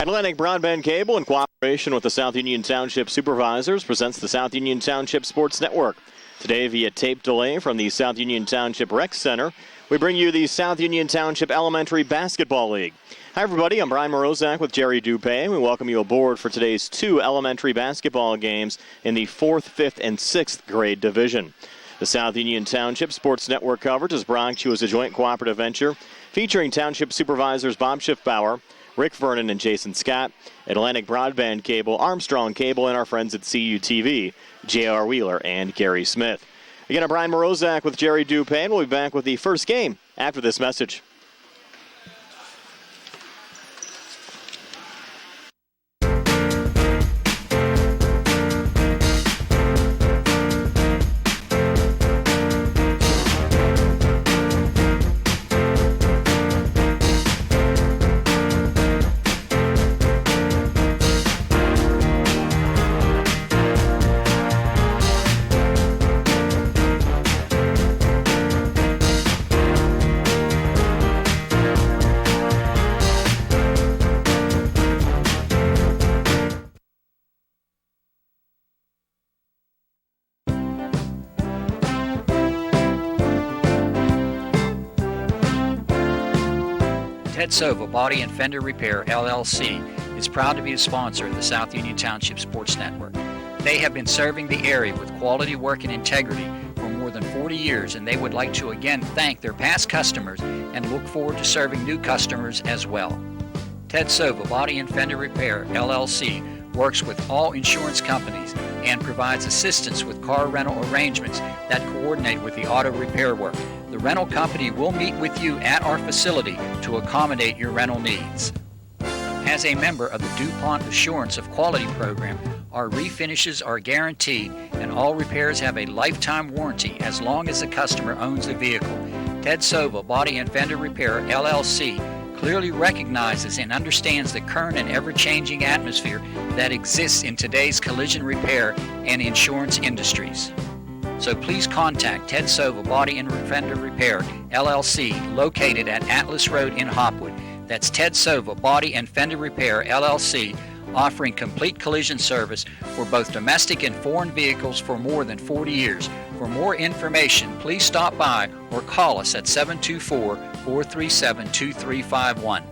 Atlantic Broadband Cable, in cooperation with the South Union Township Supervisors, presents the South Union Township Sports Network. Today, via tape delay from the South Union Township Rec Center, we bring you the South Union Township Elementary Basketball League. Hi, everybody. I'm Brian Morozak with Jerry Dupay. We welcome you aboard for today's two elementary basketball games in the 4th, 5th, and 6th grade division. The South Union Township Sports Network coverage is brought to you as a joint cooperative venture featuring Township Supervisors Bob Schiffbauer, Rick Vernon, and Jason Scott, Atlantic Broadband Cable, Armstrong Cable, and our friends at CUTV, J.R. Wheeler and Gary Smith. Again, I'm Brian Morozak with Jerry Dupay, and we'll be back with the first game after this message. Ted Sova Body and Fender Repair, LLC, is proud to be a sponsor of the South Union Township Sports Network. They have been serving the area with quality work and integrity for more than 40 years, and they would like to again thank their past customers and look forward to serving new customers as well. Ted Sova Body and Fender Repair, LLC, works with all insurance companies and provides assistance with car rental arrangements that coordinate with the auto repair work. The rental company will meet with you at our facility to accommodate your rental needs. As a member of the DuPont Assurance of Quality program, our refinishes are guaranteed and all repairs have a lifetime warranty as long as the customer owns the vehicle. Ted Sova Body and Fender Repair, LLC, clearly recognizes and understands the current and ever-changing atmosphere that exists in today's collision repair and insurance industries. So please contact Ted Sova Body and Fender Repair, LLC, located at Atlas Road in Hopwood. That's Ted Sova Body and Fender Repair, LLC, offering complete collision service for both domestic and foreign vehicles for more than 40 years. For more information, please stop by or call us at 724-437-2351.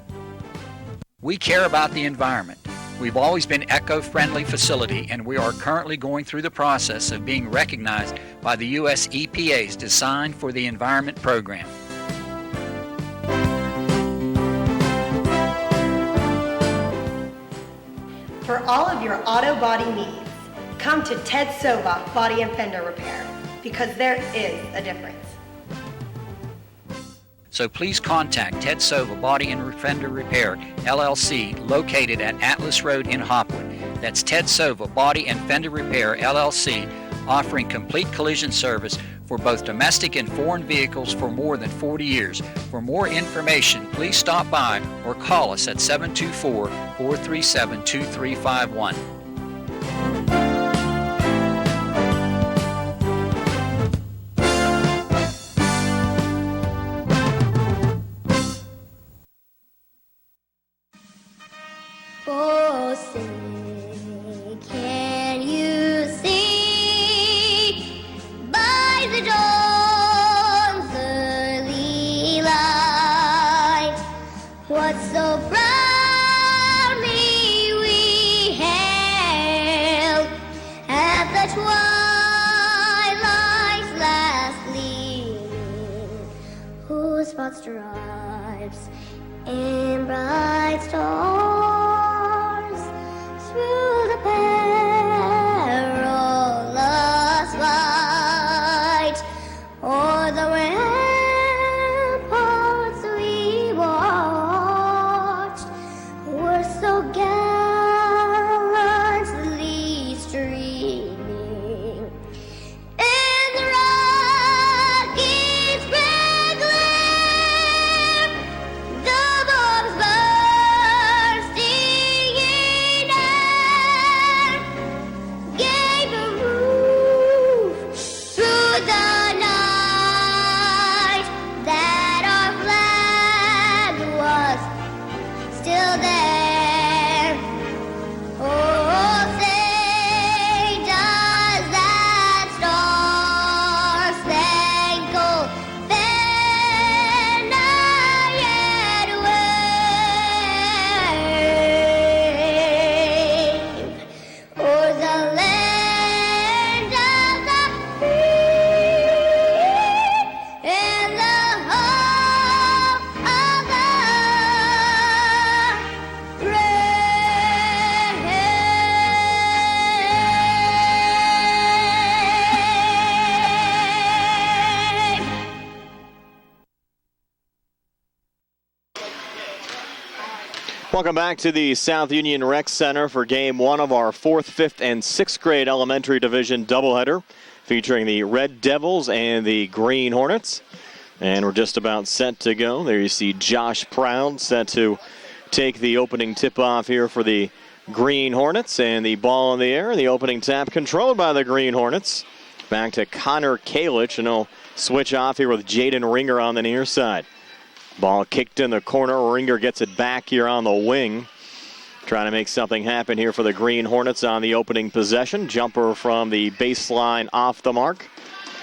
We care about the environment. We've always been an eco-friendly facility, and we are currently going through the process of being recognized by the U.S. EPA's Design for the Environment program. For all of your auto body needs, come to Ted Sova Body and Fender Repair, because there is a difference. So please contact Ted Sova Body and Fender Repair, LLC, located at Atlas Road in Hopwood. That's Ted Sova Body and Fender Repair, LLC, offering complete collision service for both domestic and foreign vehicles for more than 40 years. For more information, please stop by or call us at 724-437-2351. Oh, say, can you see by the dawn's early light what so proudly we hailed at the twilight's last gleaming, whose broad stripes and bright stars through the perilous fight o'er the ramparts we watched were so gallantly streaming in the rocket's red glare. The bombs bursting Welcome back to the South Union Rec Center for Game 1 of our 4th, 5th, and 6th grade elementary division doubleheader featuring the Red Devils and the Green Hornets. And we're just about set to go. There you see Josh Proud set to take the opening tip-off here for the Green Hornets. And the ball in the air, the opening tap controlled by the Green Hornets. Back to Connor Kalich, and he'll switch off here with Jaden Ringer on the near side. Ball kicked in the corner. Ringer gets it back here on the wing. Trying to make something happen here for the Green Hornets on the opening possession. Jumper from the baseline off the mark.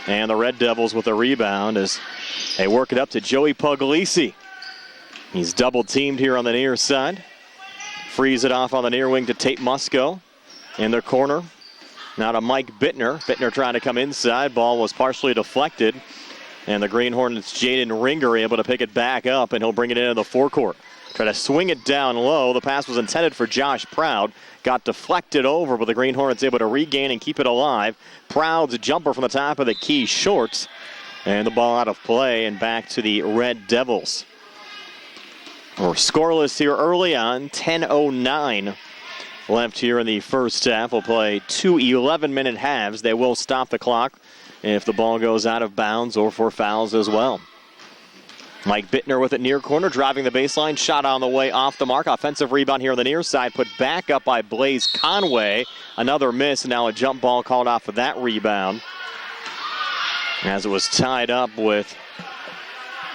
And the Red Devils with a rebound as they work it up to Joey Puglisi. He's double teamed here on the near side. Frees it off on the near wing to Tate Musco. In the corner. Now to Mike Bittner. Bittner trying to come inside. Ball was partially deflected. And the Green Hornets' Jaden Ringer able to pick it back up, and he'll bring it into the forecourt. Try to swing it down low. The pass was intended for Josh Proud. Got deflected over, but the Green Hornets able to regain and keep it alive. Proud's jumper from the top of the key short. And the ball out of play and back to the Red Devils. We're scoreless here early on. 10:09 left here in the first half. We'll play 2 11-minute halves. They will stop the clock if the ball goes out of bounds or for fouls as well. Mike Bittner with it near corner, driving the baseline. Shot on the way off the mark. Offensive rebound here on the near side. Put back up by Blaze Conway. Another miss. Now a jump ball called off of that rebound. As it was tied up with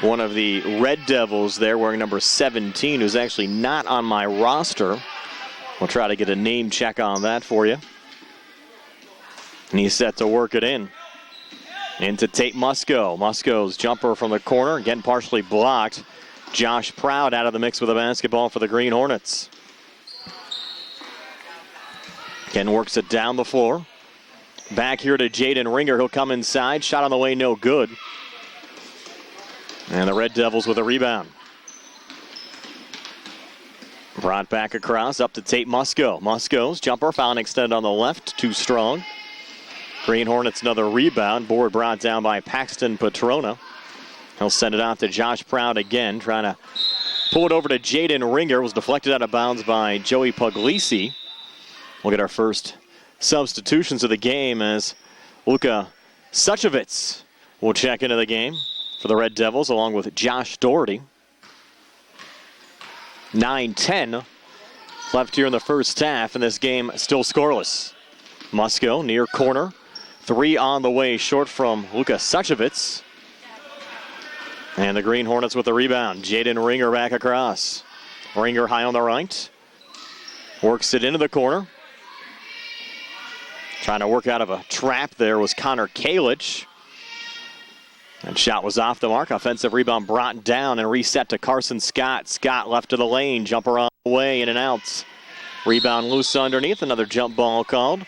one of the Red Devils there wearing number 17, who's actually not on my roster. We'll try to get a name check on that for you. And he's set to work it in. Into Tate Musco. Musco's jumper from the corner, again partially blocked. Josh Proud out of the mix with a basketball for the Green Hornets. Again works it down the floor. Back here to Jaden Ringer. He'll come inside. Shot on the way, no good. And the Red Devils with a rebound. Brought back across, up to Tate Musco. Musco's jumper found extended on the left, too strong. Green Hornets another rebound. Board brought down by Paxton Petrona. He'll send it out to Josh Proud again, trying to pull it over to Jaden Ringer. Was deflected out of bounds by Joey Puglisi. We'll get our first substitutions of the game as Luka Suchevitz will check into the game for the Red Devils along with Josh Doherty. 9-10 left here in the first half, and this game still scoreless. Musco near corner. 3 on the way short from Luka Suchevitz. And the Green Hornets with the rebound. Jaden Ringer back across. Ringer high on the right. Works it into the corner. Trying to work out of a trap there was Connor Kalich. And shot was off the mark. Offensive rebound brought down and reset to Carson Scott. Scott left to the lane. Jumper on the way, in and out. Rebound loose underneath. Another jump ball called.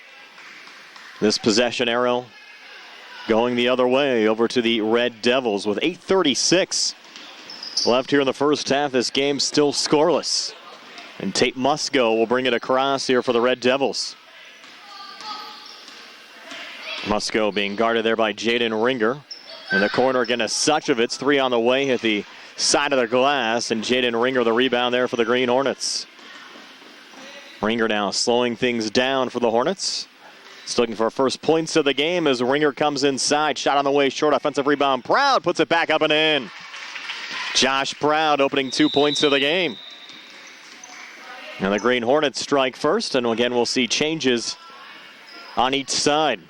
This possession arrow going the other way over to the Red Devils with 8:36 left here in the first half. This game still scoreless. And Tate Musco will bring it across here for the Red Devils. Musco being guarded there by Jaden Ringer. In the corner again to Suchevitz. 3 on the way at the side of the glass. And Jaden Ringer the rebound there for the Green Hornets. Ringer now slowing things down for the Hornets. He's looking for first points of the game as Ringer comes inside. Shot on the way short. Offensive rebound. Proud puts it back up and in. Josh Proud opening 2 points of the game. And the Green Hornets strike first. And again, we'll see changes on each side.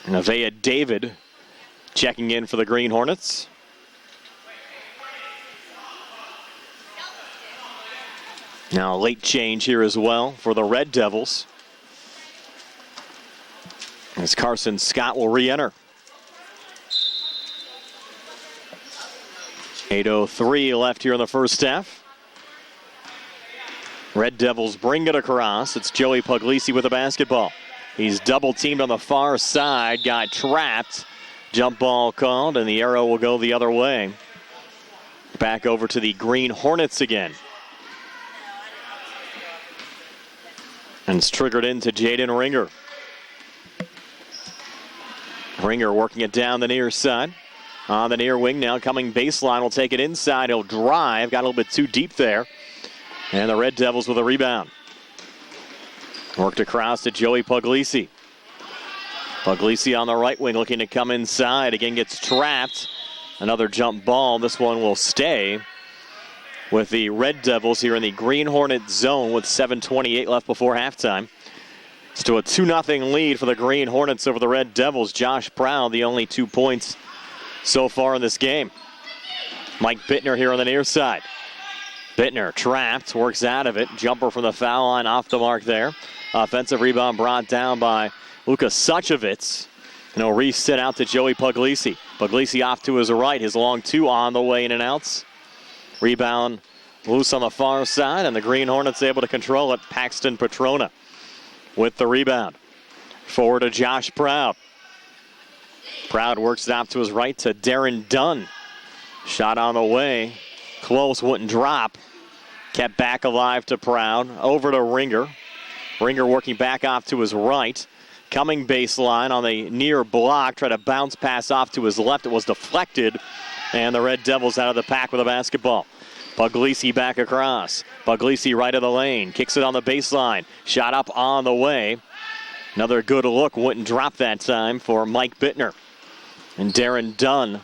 Nevaeh David checking in for the Green Hornets. Now a late change here as well for the Red Devils. As Carson Scott will re-enter. 8:03 left here in the first half. Red Devils bring it across. It's Joey Puglisi with the basketball. He's double teamed on the far side, got trapped. Jump ball called, and the arrow will go the other way. Back over to the Green Hornets again. And it's triggered into Jaden Ringer. Ringer working it down the near side. on the near wing now, coming baseline, will take it inside. He'll drive, got a little bit too deep there. And the Red Devils with a rebound. Worked across to Joey Puglisi. Puglisi on the right wing looking to come inside. Again gets trapped. Another jump ball. This one will stay with the Red Devils here in the Green Hornet zone with 7:28 left before halftime. It's to a 2-0 lead for the Green Hornets over the Red Devils. Josh Proud, the only 2 points so far in this game. Mike Bittner here on the near side. Bittner trapped, works out of it. Jumper from the foul line off the mark there. Offensive rebound brought down by Luka Suchevitz. And he'll reset out to Joey Puglisi. Puglisi off to his right. His long two on the way in and outs. Rebound loose on the far side, and the Green Hornets able to control it. Paxton Petrona with the rebound. Forward to Josh Proud. Proud works it out to his right to Darren Dunn. Shot on the way. Close, wouldn't drop. Kept back alive to Proud. Over to Ringer. Ringer working back off to his right. Coming baseline on the near block. Tried to bounce pass off to his left. It was deflected. And the Red Devils out of the pack with a basketball. Puglisi back across. Puglisi right of the lane. Kicks it on the baseline. Shot up on the way. Another good look. Wouldn't drop that time for Mike Bittner. And Darren Dunn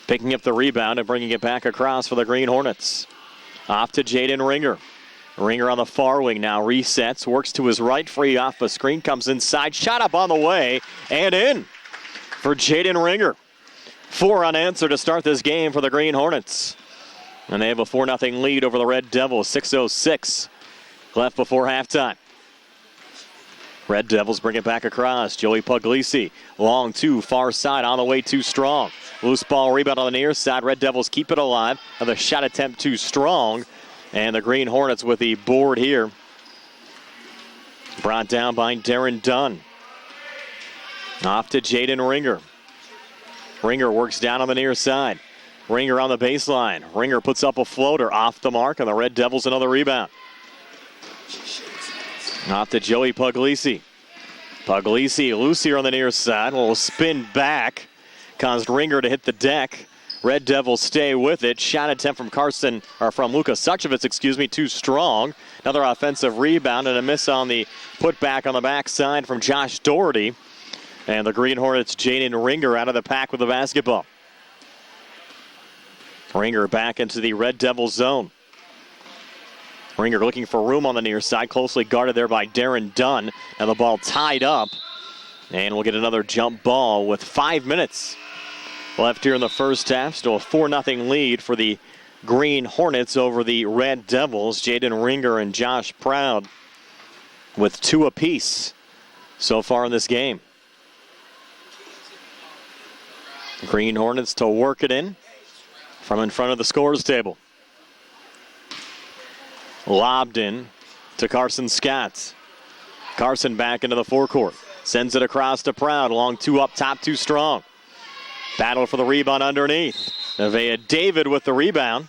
picking up the rebound and bringing it back across for the Green Hornets. Off to Jaden Ringer. Ringer on the far wing now. Resets. Works to his right. Free off a screen. Comes inside. Shot up on the way. And in for Jaden Ringer. 4 unanswered to start this game for the Green Hornets. And they have a 4-0 lead over the Red Devils. 6:06 left before halftime. Red Devils bring it back across. Joey Puglisi. Long two, far side, on the way too strong. Loose ball rebound on the near side. Red Devils keep it alive. Another shot attempt too strong. And the Green Hornets with the board here. Brought down by Darren Dunn. Off to Jaden Ringer. Ringer works down on the near side. Ringer on the baseline. Ringer puts up a floater off the mark, and the Red Devils another rebound. Off to Joey Puglisi. Puglisi loose here on the near side. Will spin back. Caused Ringer to hit the deck. Red Devils stay with it. Shot attempt from Luka Suchevitz, too strong. Another offensive rebound and a miss on the putback on the backside from Josh Doherty. And the Green Hornets, Jaden Ringer out of the pack with the basketball. Ringer back into the Red Devils zone. Ringer looking for room on the near side, closely guarded there by Darren Dunn. And the ball tied up. And we'll get another jump ball with 5 minutes left here in the first half. Still a 4-0 lead for the Green Hornets over the Red Devils. Jaden Ringer and Josh Proud with 2 apiece so far in this game. Green Hornets to work it in from in front of the scores table. Lobbed in to Carson Scott. Carson back into the forecourt. Sends it across to Proud. Long two up top, too strong. Battle for the rebound underneath. Nevaeh David with the rebound.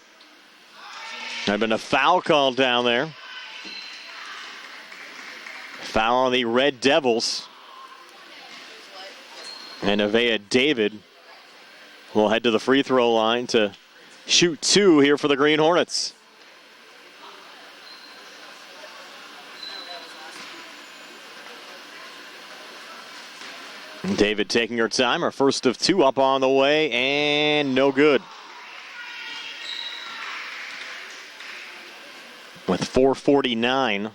There's been a foul called down there. Foul on the Red Devils. And Nevaeh David will head to the free throw line to shoot 2 here for the Green Hornets. David taking her time. Her first of 2 up on the way, and no good. With 4:49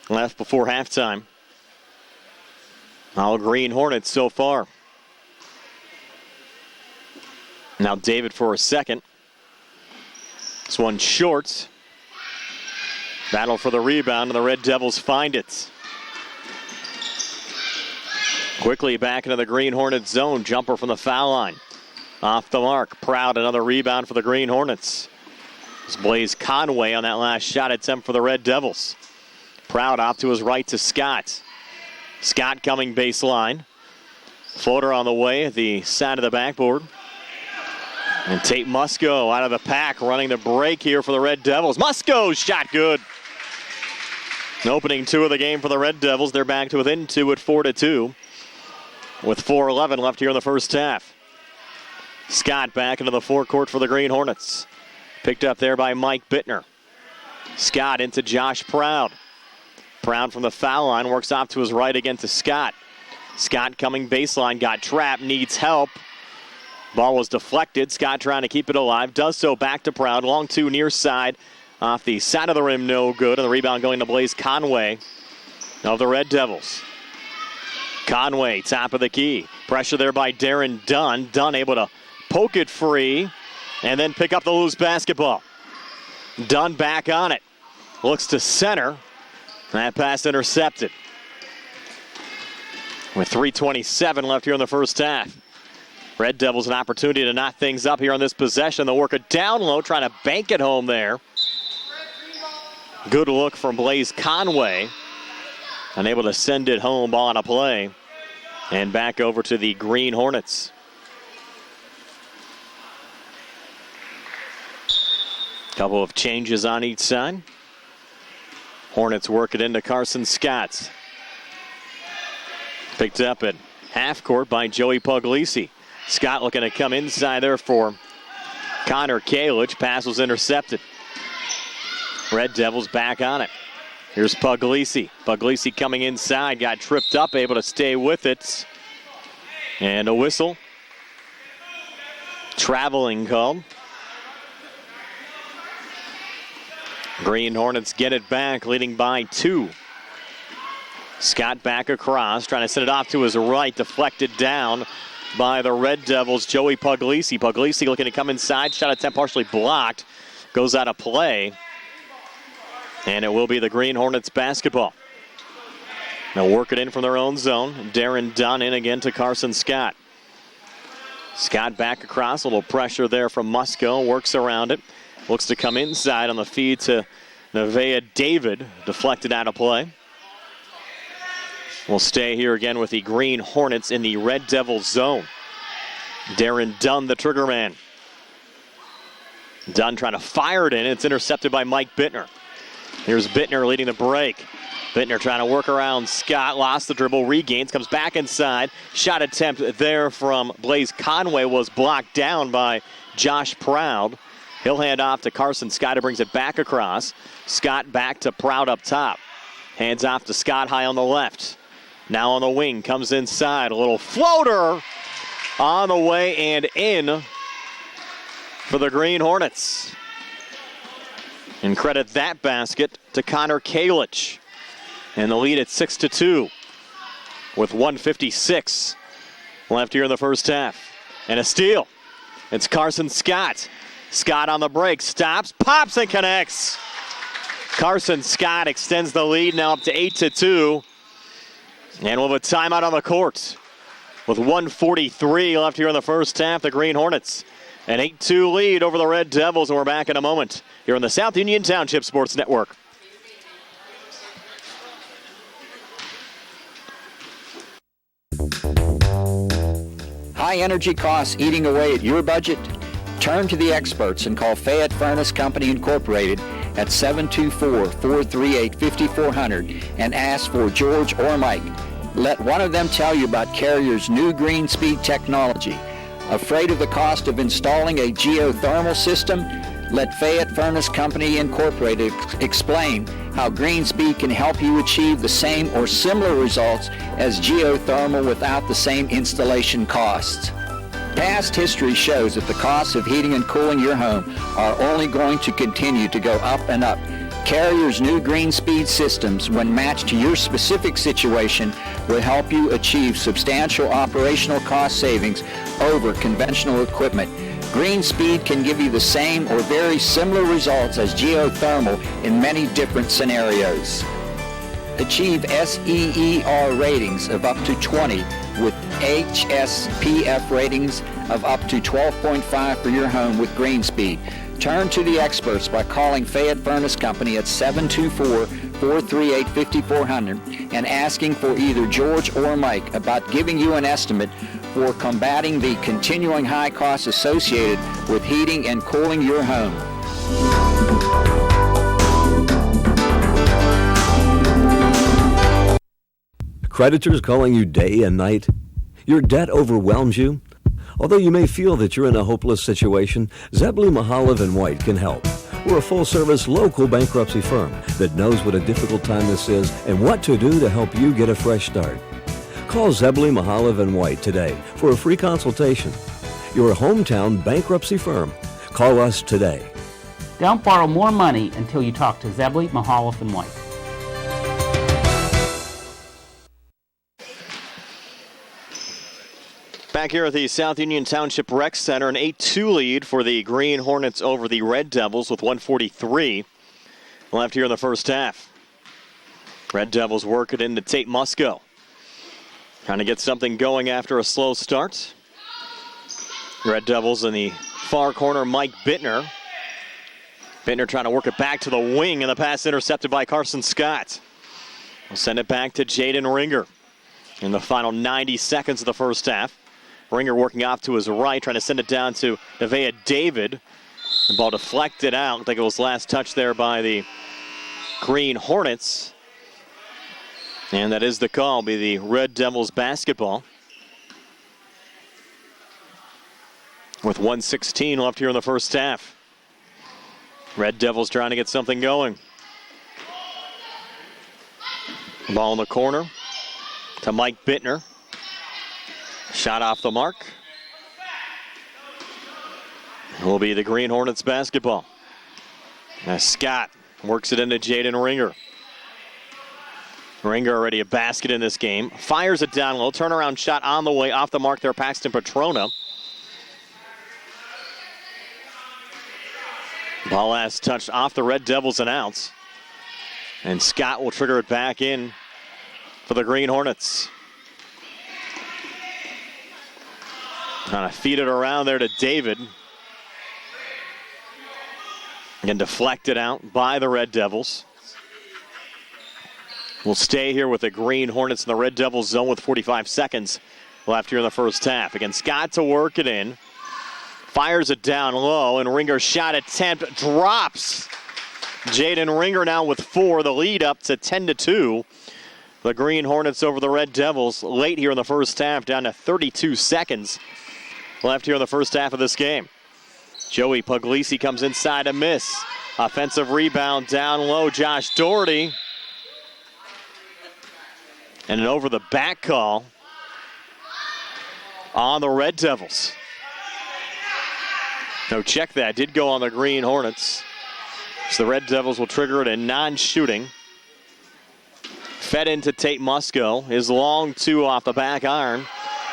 left before halftime. All Green Hornets so far. Now David for a second. This one short. Battle for the rebound, and the Red Devils find it. Quickly back into the Green Hornets zone. Jumper from the foul line. Off the mark. Proud, another rebound for the Green Hornets. It's Blaze Conway on that last shot attempt for the Red Devils. Proud off to his right to Scott. Scott coming baseline. Floater on the way at the side of the backboard. And Tate Musco out of the pack, running the break here for the Red Devils. Musco's shot good. Opening 2 of the game for the Red Devils. They're back to within 2 at 4-2. With 4:11 left here in the first half. Scott back into the forecourt for the Green Hornets. Picked up there by Mike Bittner. Scott into Josh Proud. Proud from the foul line works off to his right again to Scott. Scott coming baseline, got trapped, needs help. Ball was deflected. Scott trying to keep it alive. Does so back to Proud. Long two near side. Off the side of the rim, no good. And the rebound going to Blaze Conway of the Red Devils. Conway, top of the key. Pressure there by Darren Dunn. Dunn able to poke it free and then pick up the loose basketball. Dunn back on it. Looks to center. That pass intercepted. With 3:27 left here in the first half. Red Devils an opportunity to knot things up here on this possession. They'll work it down low, trying to bank it home there. Good look from Blaze Conway. Unable to send it home, ball on a play. And back over to the Green Hornets. Couple of changes on each side. Hornets work it into Carson Scott. Picked up at half court by Joey Puglisi. Scott looking to come inside there for Connor Kalich. Pass was intercepted. Red Devils back on it. Here's Puglisi. Puglisi coming inside, got tripped up, able to stay with it. And a whistle. Traveling call. Green Hornets get it back, leading by 2. Scott back across, trying to send it off to his right, deflected down by the Red Devils, Joey Puglisi. Puglisi looking to come inside, shot attempt partially blocked, goes out of play. And it will be the Green Hornets basketball. They'll work it in from their own zone. Darren Dunn in again to Carson Scott. Scott back across, a little pressure there from Musco, works around it. Looks to come inside on the feed to Nevaeh David, deflected out of play. We'll stay here again with the Green Hornets in the Red Devils zone. Darren Dunn, the trigger man. Dunn trying to fire it in. It's intercepted by Mike Bittner. Here's Bittner leading the break. Bittner trying to work around Scott. Lost the dribble, regains, comes back inside. Shot attempt there from Blaze Conway was blocked down by Josh Proud. He'll hand off to Carson Scott, who brings it back across. Scott back to Proud up top. Hands off to Scott high on the left. Now on the wing, comes inside. A little floater on the way and in for the Green Hornets. And credit that basket to Connor Kalich. And the lead at 6-2 with 1:56 left here in the first half. And a steal. It's Carson Scott. Scott on the break, stops, pops, and connects. Carson Scott extends the lead now up to 8-2. And we'll have a timeout on the court. With 1:43 left here in the first half, the Green Hornets an 8-2 lead over the Red Devils, and we're back in a moment here on the South Union Township Sports Network. High energy costs eating away at your budget? Turn to the experts and call Fayette Furnace Company Incorporated at 724-438-5400 and ask for George or Mike. Let one of them tell you about Carrier's new Green Speed technology. Afraid of the cost of installing a geothermal system? Let Fayette Furnace Company Incorporated explain how Green Speed can help you achieve the same or similar results as geothermal without the same installation costs. Past history shows that the costs of heating and cooling your home are only going to continue to go up and up. Carrier's new Green Speed systems, when matched to your specific situation, will help you achieve substantial operational cost savings over conventional equipment. Green Speed can give you the same or very similar results as geothermal in many different scenarios. Achieve SEER ratings of up to 20 with HSPF ratings of up to 12.5 for your home with Green Speed. Turn to the experts by calling Fayette Furnace Company at 724-438-5400 and asking for either George or Mike about giving you an estimate for combating the continuing high costs associated with heating and cooling your home. Creditors calling you day and night? Your debt overwhelms you? Although you may feel that you're in a hopeless situation, Zebley, Mahalev & White can help. We're a full-service local bankruptcy firm that knows what a difficult time this is and what to do to help you get a fresh start. Call Zebley, Mahalev & White today for a free consultation. Your hometown bankruptcy firm. Call us today. Don't borrow more money until you talk to Zebley, Mahalev & White. Back here at the South Union Township Rec Center, an 8-2 lead for the Green Hornets over the Red Devils with 1:43 left here in the first half. Red Devils work it into Tate Musco. Trying to get something going after a slow start. Red Devils in the far corner, Mike Bittner. Bittner trying to work it back to the wing, and the pass intercepted by Carson Scott. We'll send it back to Jaden Ringer in the final 90 seconds of the first half. Ringer working off to his right, trying to send it down to Nevaeh David. The ball deflected out. I think it was last touch there by the Green Hornets. And that is the call, be the Red Devils basketball. With 1:16 left here in the first half. Red Devils trying to get something going. Ball in the corner to Mike Bittner. Shot off the mark. It will be the Green Hornets basketball. As Scott works it into Jaden Ringer. Ringer already a basket in this game. Fires it down low. Turnaround shot on the way. Off the mark there, Paxton Petrona. Ball last touched off the Red Devils and out. And Scott will trigger it back in for the Green Hornets. Trying to feed it around there to David. Again, deflected out by the Red Devils. We'll stay here with the Green Hornets in the Red Devils zone with 45 seconds left here in the first half. Again, Scott to work it in. Fires it down low, and Ringer's shot attempt drops. Jaden Ringer now with 4. The lead up to 10-2. The Green Hornets over the Red Devils late here in the first half, down to 32 seconds left here in the first half of this game. Joey Puglisi comes inside a miss. Offensive rebound down low, Josh Doherty. And an over the back call on the Red Devils. No, check that. Did go on the Green Hornets. So the Red Devils will trigger it in non-shooting. Fed into Tate Musco. His long 2 off the back iron.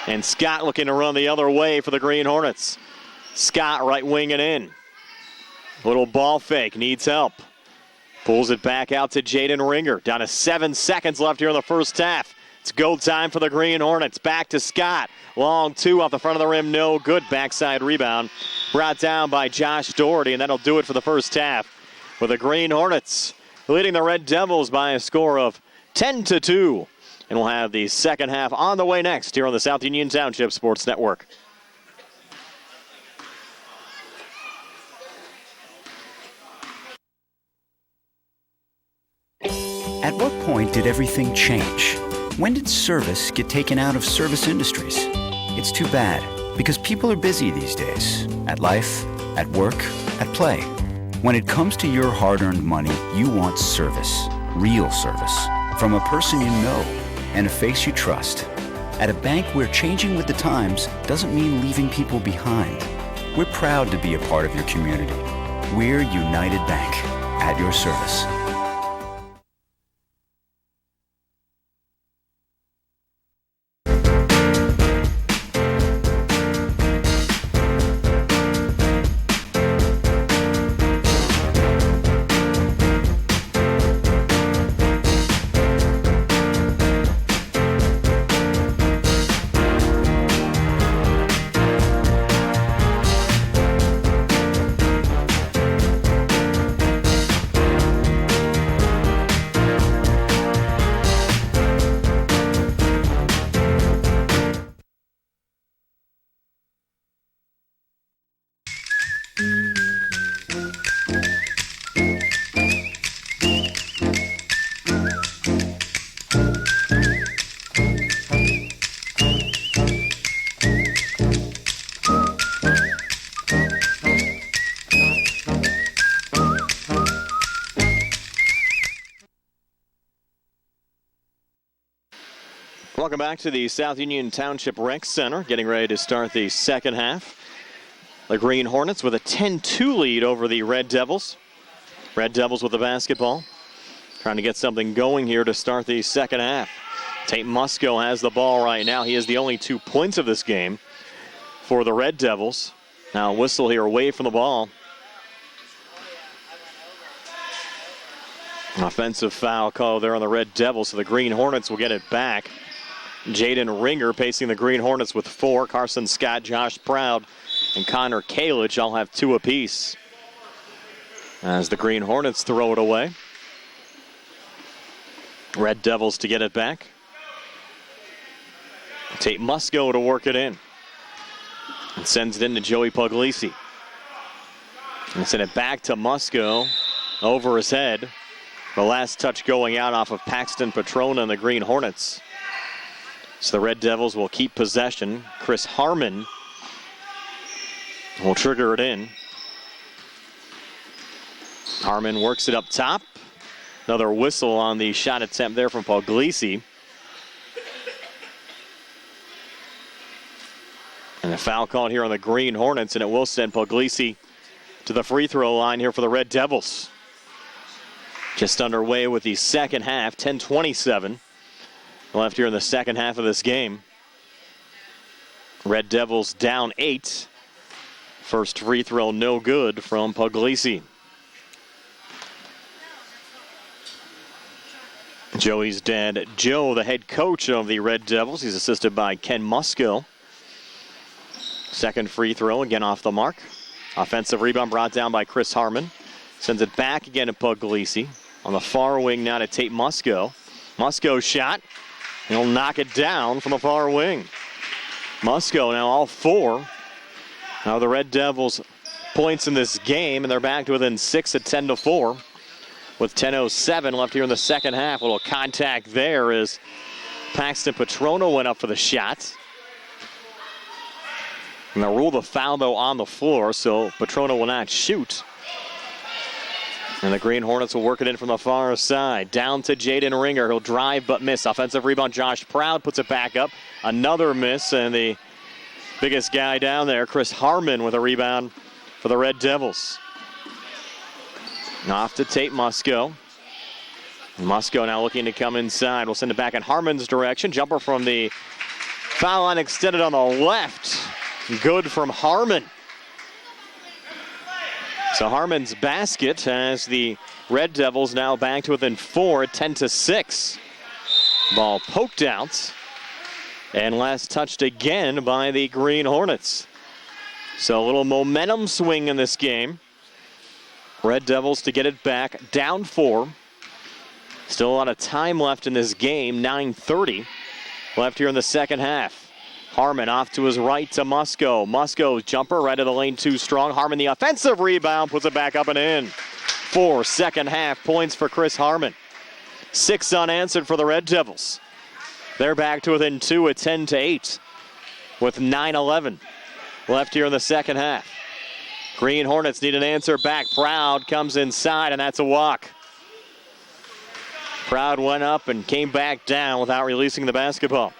And Scott looking to run the other way for the Green Hornets. Scott right winging in. Little ball fake, needs help. Pulls it back out to Jaden Ringer. Down to 7 seconds left here in the first half. It's go time for the Green Hornets. Back to Scott. Long 2 off the front of the rim, no good. Backside rebound brought down by Josh Doherty, and that'll do it for the first half. With the Green Hornets leading the Red Devils by a score of 10-2. And we'll have the second half on the way next here on the South Union Township Sports Network. At what point did everything change? When did service get taken out of service industries? It's too bad, because people are busy these days. At life, at work, at play. When it comes to your hard-earned money, you want service. Real service. From a person you know and a face you trust. At a bank where changing with the times doesn't mean leaving people behind. We're proud to be a part of your community. We're United Bank, at your service. Welcome back to the South Union Township Rec Center. Getting ready to start the second half. The Green Hornets with a 10-2 lead over the Red Devils. Red Devils with the basketball. Trying to get something going here to start the second half. Tate Musco has the ball right now. He has the only 2 points of this game for the Red Devils. Now a whistle here away from the ball. An offensive foul call there on the Red Devils, so the Green Hornets will get it back. Jaden Ringer pacing the Green Hornets with 4. Carson Scott, Josh Proud, and Connor Kalich all have 2 apiece. As the Green Hornets throw it away. Red Devils to get it back. Tate Musco to work it in. And sends it in to Joey Puglisi. And send it back to Musco over his head. The last touch going out off of Paxton Petrona and the Green Hornets. So the Red Devils will keep possession. Chris Harmon will trigger it in. Harmon works it up top. Another whistle on the shot attempt there from Puglisi. And a foul called here on the Green Hornets, and it will send Puglisi to the free throw line here for the Red Devils. Just underway with the second half, 10:27 left here in the second half of this game. Red Devils down 8. First free throw no good from Puglisi. Joey's dad, Joe, the head coach of the Red Devils. He's assisted by Ken Musco. Second free throw, again off the mark. Offensive rebound brought down by Chris Harmon. Sends it back again to Puglisi. On the far wing now to Tate Musco. Musco's shot. He'll knock it down from the far wing. Musco now all 4. Now the Red Devils points in this game, and they're back to within 6 at 10-4. With 10:07 left here in the second half. A little contact there as Paxton Petrona went up for the shot. And they'll rule the foul, though, on the floor, so Petrona will not shoot. And the Green Hornets will work it in from the far side. Down to Jaden Ringer. He'll drive but miss. Offensive rebound, Josh Proud puts it back up. Another miss, and the biggest guy down there, Chris Harmon, with a rebound for the Red Devils. Off to Tate Musco. Musco now looking to come inside. We'll send it back in Harmon's direction. Jumper from the foul line extended on the left. Good from Harmon. So Harmon's basket has the Red Devils now back to within 4 at 10-6. Ball poked out. And last touched again by the Green Hornets. So a little momentum swing in this game. Red Devils to get it back, down 4. Still a lot of time left in this game, 9:30 left here in the second half. Harmon off to his right to Musco. Musco's jumper right of the lane, too strong. Harmon the offensive rebound, puts it back up and in. 4 second half points for Chris Harmon. 6 unanswered for the Red Devils. They're back to within 2 at 10-8 with 9:11 left here in the second half. Green Hornets need an answer back. Proud comes inside, and that's a walk. Proud went up and came back down without releasing the basketball.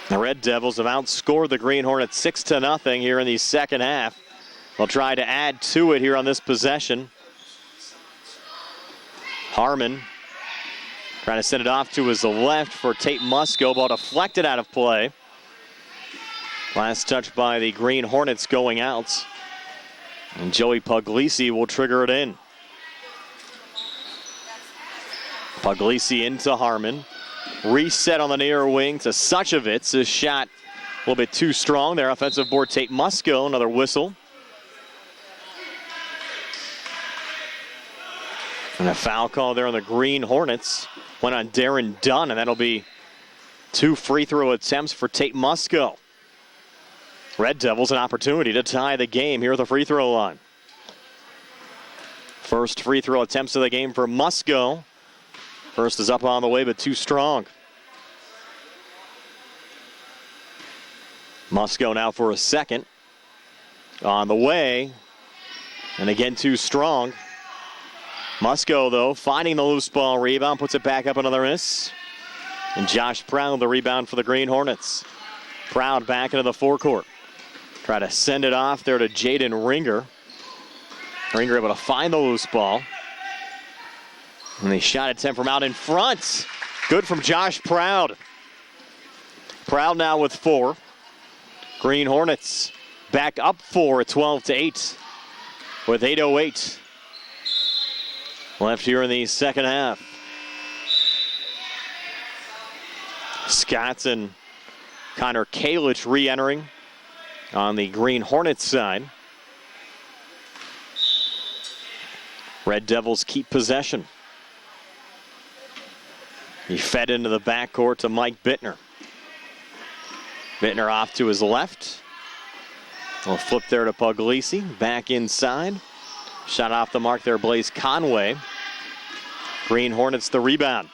The Red Devils have outscored the Green Hornets 6-0 here in the second half. They'll try to add to it here on this possession. Harmon trying to send it off to his left for Tate Musco. Ball deflected out of play. Last touch by the Green Hornets going out. And Joey Puglisi will trigger it in. Puglisi into Harmon. Reset on the near wing to Suchovitz. His shot a little bit too strong there. Offensive board, Tate Musco. Another whistle. And a foul call there on the Green Hornets. Went on Darren Dunn, and that'll be 2 free throw attempts for Tate Musco. Red Devils an opportunity to tie the game here at the free throw line. First free throw attempts of the game for Musco. First is up on the way, but too strong. Musco now for a second. On the way. And again, too strong. Musco, though, finding the loose ball rebound, puts it back up, another miss. And Josh Proud, the rebound for the Green Hornets. Proud back into the forecourt. Try to send it off there to Jaden Ringer. Ringer able to find the loose ball. And they shot attempt from out in front. Good from Josh Proud. Proud now with 4. Green Hornets back up 4 at 12-8 with 8:08 left here in the second half. Scott and Connor Kalich re-entering on the Green Hornets side. Red Devils keep possession. He fed into the backcourt to Mike Bittner. Bittner off to his left. We'll flip there to Puglisi. Back inside. Shot off the mark there, Blaze Conway. Green Hornets the rebound.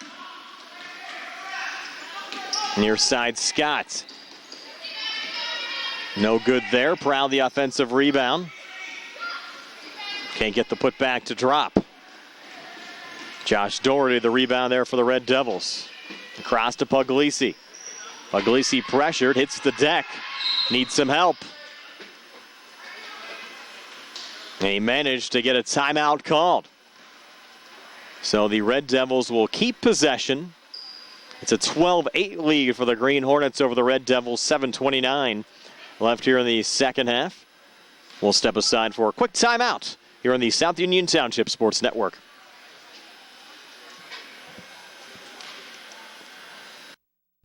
Near side, Scott. No good there. Proud the offensive rebound. Can't get the putback to drop. Josh Doherty the rebound there for the Red Devils. Across to Puglisi. Puglisi pressured, hits the deck. Needs some help. And he managed to get a timeout called. So the Red Devils will keep possession. It's a 12-8 lead for the Green Hornets over the Red Devils. 7:29 left here in the second half. We'll step aside for a quick timeout here on the South Union Township Sports Network.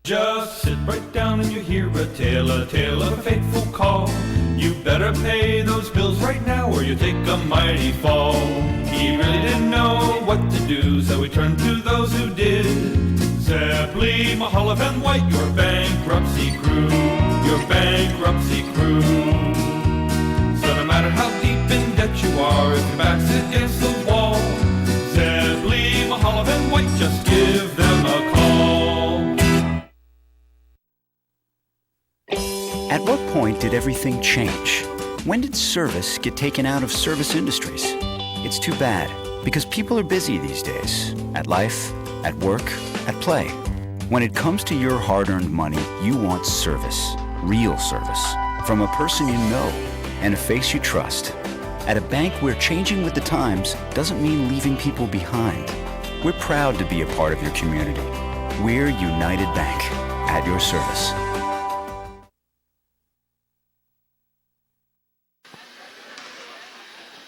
Just sit right down and you hear a tale of a fateful call. You better pay those bills right now or you take a mighty fall. He really didn't know what to do, so he turned to those who did. Zeppeli, Mahalev, and White, your bankruptcy crew, your bankruptcy crew. So no matter how deep in debt you are, if your back's against the wall, Zeppeli, Mahalev, and White, just give them a call. At what point did everything change? When did service get taken out of service industries? It's too bad, because people are busy these days. At life, at work, at play. When it comes to your hard-earned money, you want service. Real service. From a person you know and a face you trust. At a bank where changing with the times doesn't mean leaving people behind. We're proud to be a part of your community. We're United Bank, at your service.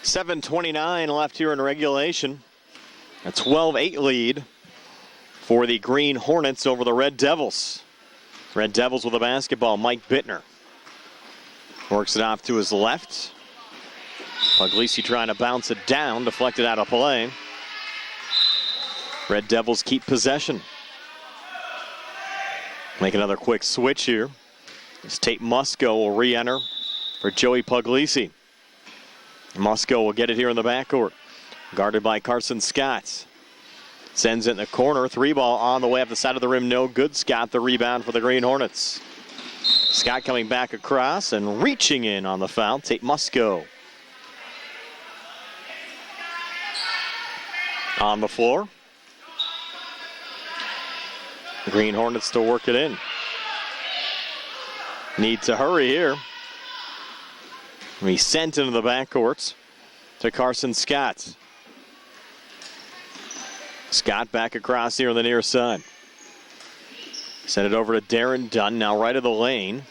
$7:29 left here in regulation. A 12-8 lead for the Green Hornets over the Red Devils. Red Devils with the basketball. Mike Bittner works it off to his left. Puglisi trying to bounce it down, deflected out of play. Red Devils keep possession. Make another quick switch here. As Tate Musco will re-enter for Joey Puglisi. Musco will get it here in the backcourt. Guarded by Carson Scott. Sends it in the corner. 3-ball on the way up the side of the rim. No good. Scott the rebound for the Green Hornets. Scott coming back across and reaching in on the foul. Tate Musco. On the floor. The Green Hornets to work it in. Need to hurry here. He sent into the backcourt to Carson Scott. Scott back across here on the near side. Send it over to Darren Dunn, now right of the lane.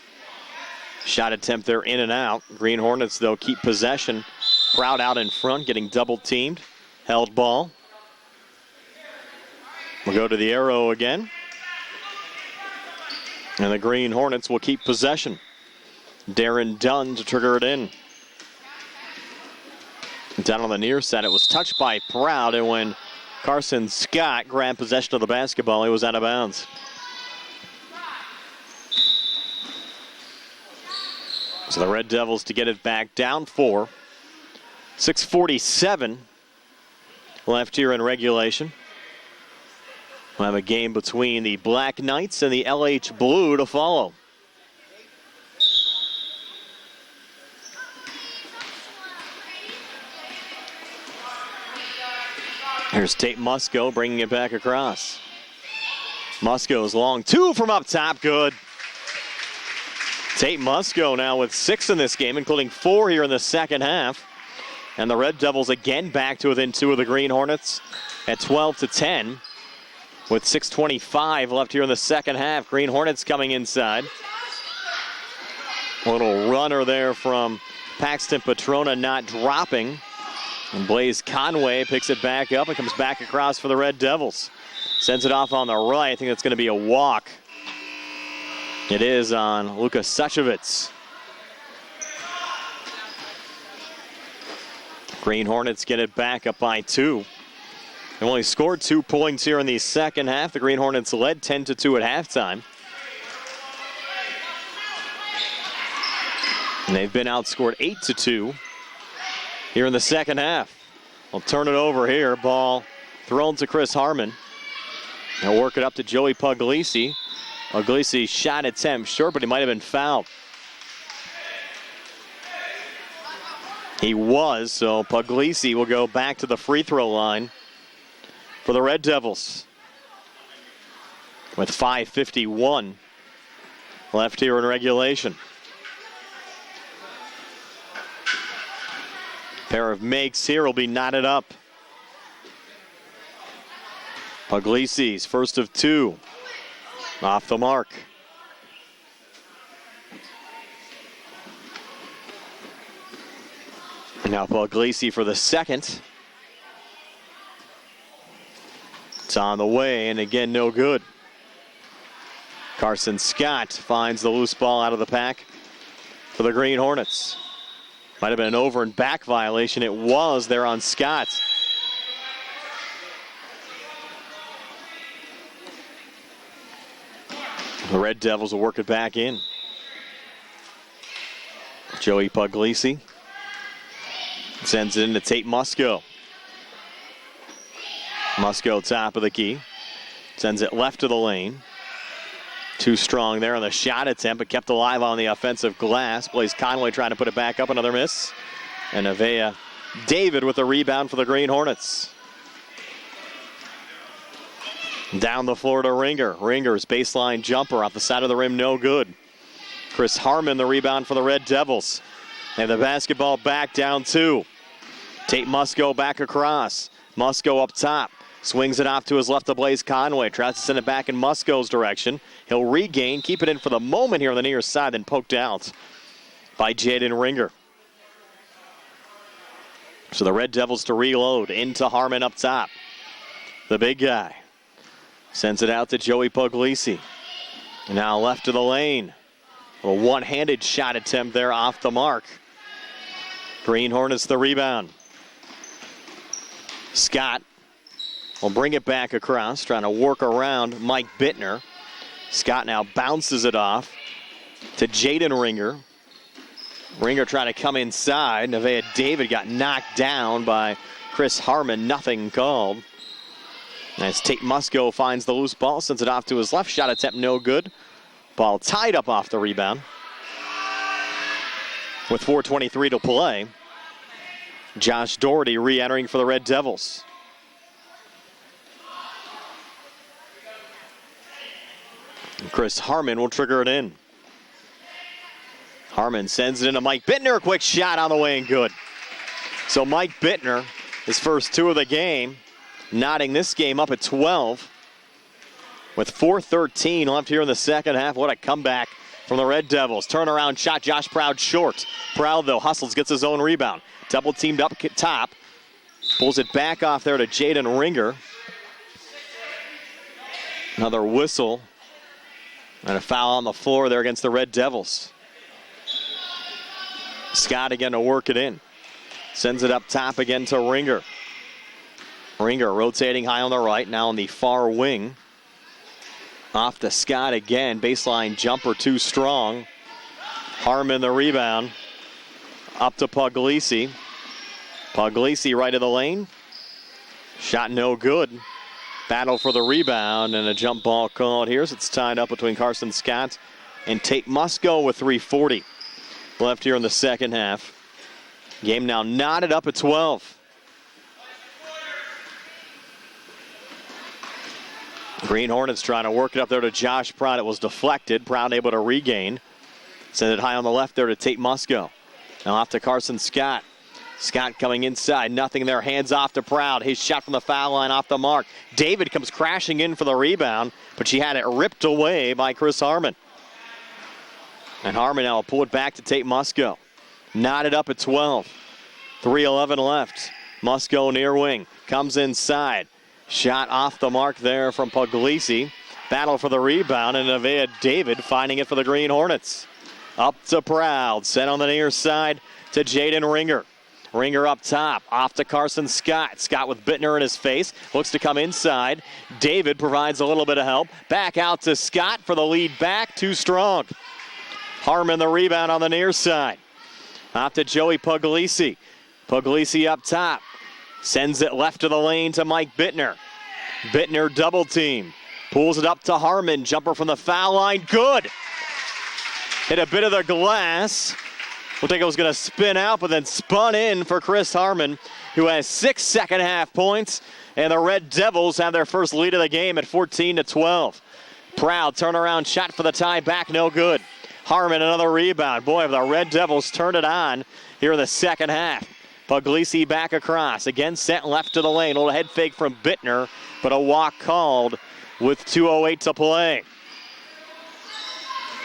Shot attempt there in and out. Green Hornets, though, keep possession. Proud out in front, getting double teamed. Held ball. We'll go to the arrow again. And the Green Hornets will keep possession. Darren Dunn to trigger it in. Down on the near side, it was touched by Proud, and when Carson Scott grabbed possession of the basketball, he was out of bounds. So the Red Devils to get it back down 4. 6:47 left here in regulation. We'll have a game between the Black Knights and the LH Blue to follow. Here's Tate Musco bringing it back across. Musco's long 2 from up top, good. Tate Musco now with 6 in this game, including 4 here in the second half. And the Red Devils again back to within 2 of the Green Hornets at 12-10 with 6:25 left here in the second half. Green Hornets coming inside. A little runner there from Paxton Petrona not dropping. And Blaze Conway picks it back up and comes back across for the Red Devils. Sends it off on the right. I think that's going to be a walk. It is on Luka Suchevitz. Green Hornets get it back up by 2. They only scored 2 points here in the second half. The Green Hornets led 10-2 at halftime. And they've been outscored 8-2 here in the second half. We'll turn it over here. Ball thrown to Chris Harmon. They'll work it up to Joey Puglisi. Puglisi shot attempt short, but he might have been fouled. He was, so Puglisi will go back to the free throw line for the Red Devils with 5:51 left here in regulation. Pair of makes here will be knotted up. Puglisi's first of 2 off the mark. Now Puglisi for the second. It's on the way, and again, no good. Carson Scott finds the loose ball out of the pack for the Green Hornets. Might have been an over and back violation. It was there on Scott. The Red Devils will work it back in. Joey Puglisi sends it into Tate Musco. Musco top of the key. Sends it left to the lane. Too strong there on the shot attempt, but kept alive on the offensive glass. Blaze Conway trying to put it back up, another miss. And Avea David with a rebound for the Green Hornets. Down the floor to Ringer. Ringer's baseline jumper off the side of the rim, no good. Chris Harmon the rebound for the Red Devils. And the basketball back down 2. Tate Musco back across. Musco up top. Swings it off to his left to Blaze Conway. Tries to send it back in Musco's direction. He'll regain, keep it in for the moment here on the near side, then poked out by Jaden Ringer. So the Red Devils to reload into Harmon up top. The big guy sends it out to Joey Puglisi. And now left to the lane. A one-handed shot attempt there off the mark. Green Hornets the rebound. Scott will bring it back across, trying to work around Mike Bittner. Scott now bounces it off to Jaden Ringer. Ringer trying to come inside. Nevaeh David got knocked down by Chris Harmon. Nothing called. As Tate Musco finds the loose ball, sends it off to his left. Shot attempt no good. Ball tied up off the rebound. With 4:23 to play. Josh Doherty re-entering for the Red Devils. And Chris Harmon will trigger it in. Harmon sends it into Mike Bittner. A quick shot on the way and good. So Mike Bittner, his first 2 of the game, knotting this game up at 12. With 4:13 left here in the second half. What a comeback from the Red Devils. Turnaround shot, Josh Proud short. Proud, though, hustles, gets his own rebound. Double teamed up top. Pulls it back off there to Jaden Ringer. Another whistle. And a foul on the floor there against the Red Devils. Scott again to work it in. Sends it up top again to Ringer. Ringer rotating high on the right, now on the far wing. Off to Scott again. Baseline jumper too strong. Harmon the rebound. Up to Puglisi. Puglisi right of the lane. Shot no good. Battle for the rebound and a jump ball called here. So it's tied up between Carson Scott and Tate Musco with 3:40 left here in the second half. Game now knotted up at 12. Green Hornets trying to work it up there to Josh Proud. It was deflected. Proud able to regain. Send it high on the left there to Tate Musco. Now off to Carson Scott. Scott coming inside. Nothing there. Hands off to Proud. His shot from the foul line off the mark. David comes crashing in for the rebound, but she had it ripped away by Chris Harmon. And Harmon now will pull it back to Tate Musco. Knotted up at 12. 3:11 left. Musco near wing. Comes inside. Shot off the mark there from Puglisi. Battle for the rebound, and Nevaeh David finding it for the Green Hornets. Up to Proud. Sent on the near side to Jaden Ringer. Ringer up top. Off to Carson Scott. Scott with Bittner in his face. Looks to come inside. David provides a little bit of help. Back out to Scott for the lead back. Too strong. Harmon the rebound on the near side. Off to Joey Puglisi. Puglisi up top. Sends it left to the lane to Mike Bittner. Bittner double team. Pulls it up to Harmon. Jumper from the foul line. Good. Hit a bit of the glass. Looked like it was going to spin out, but then spun in for Chris Harmon, who has 6 second-half points. And the Red Devils have their first lead of the game at 14-12. Proud turnaround shot for the tie back. No good. Harmon another rebound. Boy, if the Red Devils turn it on here in the second half. Puglisi back across. Again sent left to the lane. A little head fake from Bittner, but a walk called with 2:08 to play.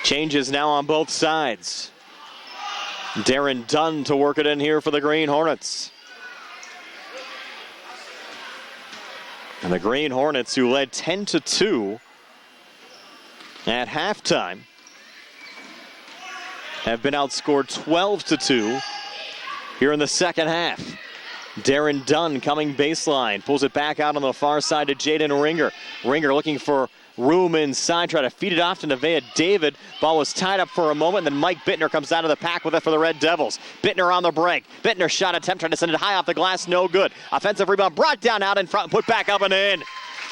Changes now on both sides. Darren Dunn to work it in here for the Green Hornets. And the Green Hornets, who led 10-2 at halftime, have been outscored 12-2 here in the second half. Darren Dunn coming baseline. Pulls it back out on the far side to Jaden Ringer. Ringer looking for room inside. Try to feed it off to Nevaeh David. Ball was tied up for a moment. Then Mike Bittner comes out of the pack with it for the Red Devils. Bittner on the break. Bittner shot attempt. Trying to send it high off the glass. No good. Offensive rebound brought down out in front and put back up and in.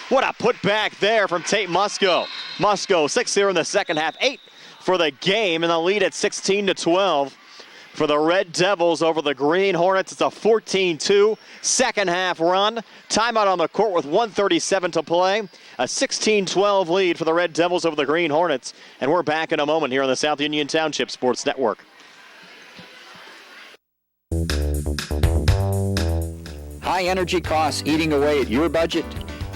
What a put back there from Tate Musco. Musco 6 here in the second half. 8 for the game, and the lead at 16-12. For the Red Devils over the Green Hornets. It's a 14-2 second half run. Timeout on the court with 1:37 to play. A 16-12 lead for the Red Devils over the Green Hornets. And we're back in a moment here on the South Union Township Sports Network. High energy costs eating away at your budget?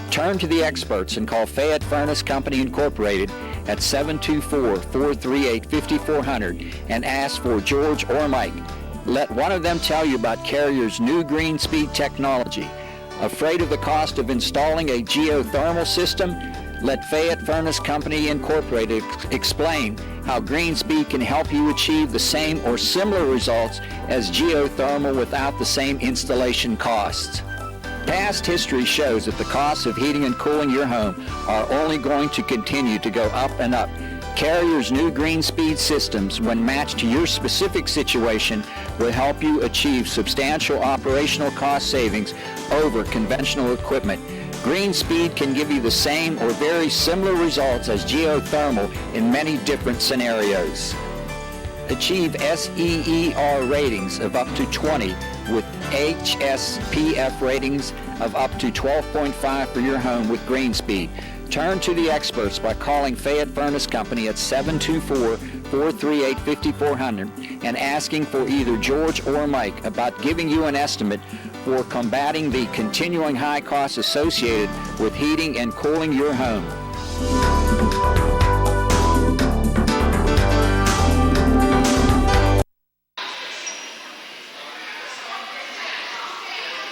Turn to the experts and call Fayette Furnace Company Incorporated at 724-438-5400 and ask for George or Mike. Let one of them tell you about Carrier's new Green Speed technology. Afraid of the cost of installing a geothermal system? Let Fayette Furnace Company Incorporated explain how Green Speed can help you achieve the same or similar results as geothermal without the same installation costs. Past history shows that the costs of heating and cooling your home are only going to continue to go up and up. Carrier's new Green Speed systems, when matched to your specific situation, will help you achieve substantial operational cost savings over conventional equipment. Green Speed can give you the same or very similar results as geothermal in many different scenarios. Achieve SEER ratings of up to 20 with HSPF ratings of up to 12.5 for your home with Green Speed. Turn to the experts by calling Fayette Furnace Company at 724-438-5400 and asking for either George or Mike about giving you an estimate for combating the continuing high costs associated with heating and cooling your home.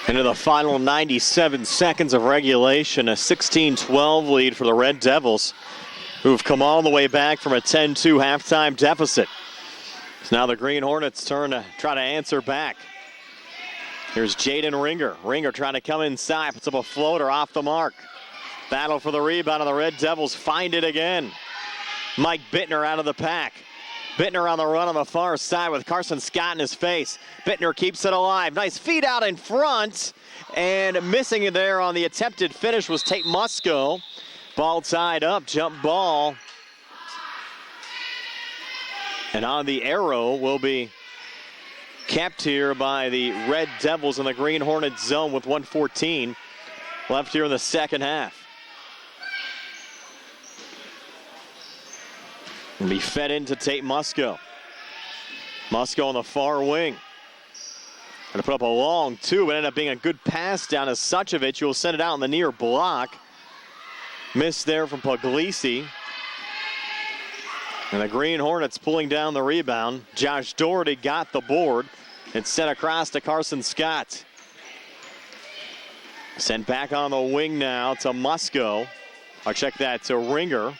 Into the final 97 seconds of regulation, a 16-12 lead for the Red Devils, who've come all the way back from a 10-2 halftime deficit. So now the Green Hornets turn to try to answer back. Here's Jaden Ringer. Ringer trying to come inside, puts up a floater off the mark. Battle for the rebound, and the Red Devils find it again. Mike Bittner out of the pack. Bittner on the run on the far side with Carson Scott in his face. Bittner keeps it alive. Nice feed out in front. And missing it there on the attempted finish was Tate Musco. Ball tied up, jump ball. And on the arrow will be kept here by the Red Devils in the Green Hornets zone with 1:14 left here in the second half. Will be fed into Tate Musco. Musco on the far wing. Going to put up a long two, but ended up being a good pass down to Suchevich, who will send it out in the near block. Missed there from Puglisi. And the Green Hornets pulling down the rebound. Josh Doherty got the board. It's sent across to Carson Scott. Sent back on the wing now to Musco. I'll check that to Ringer.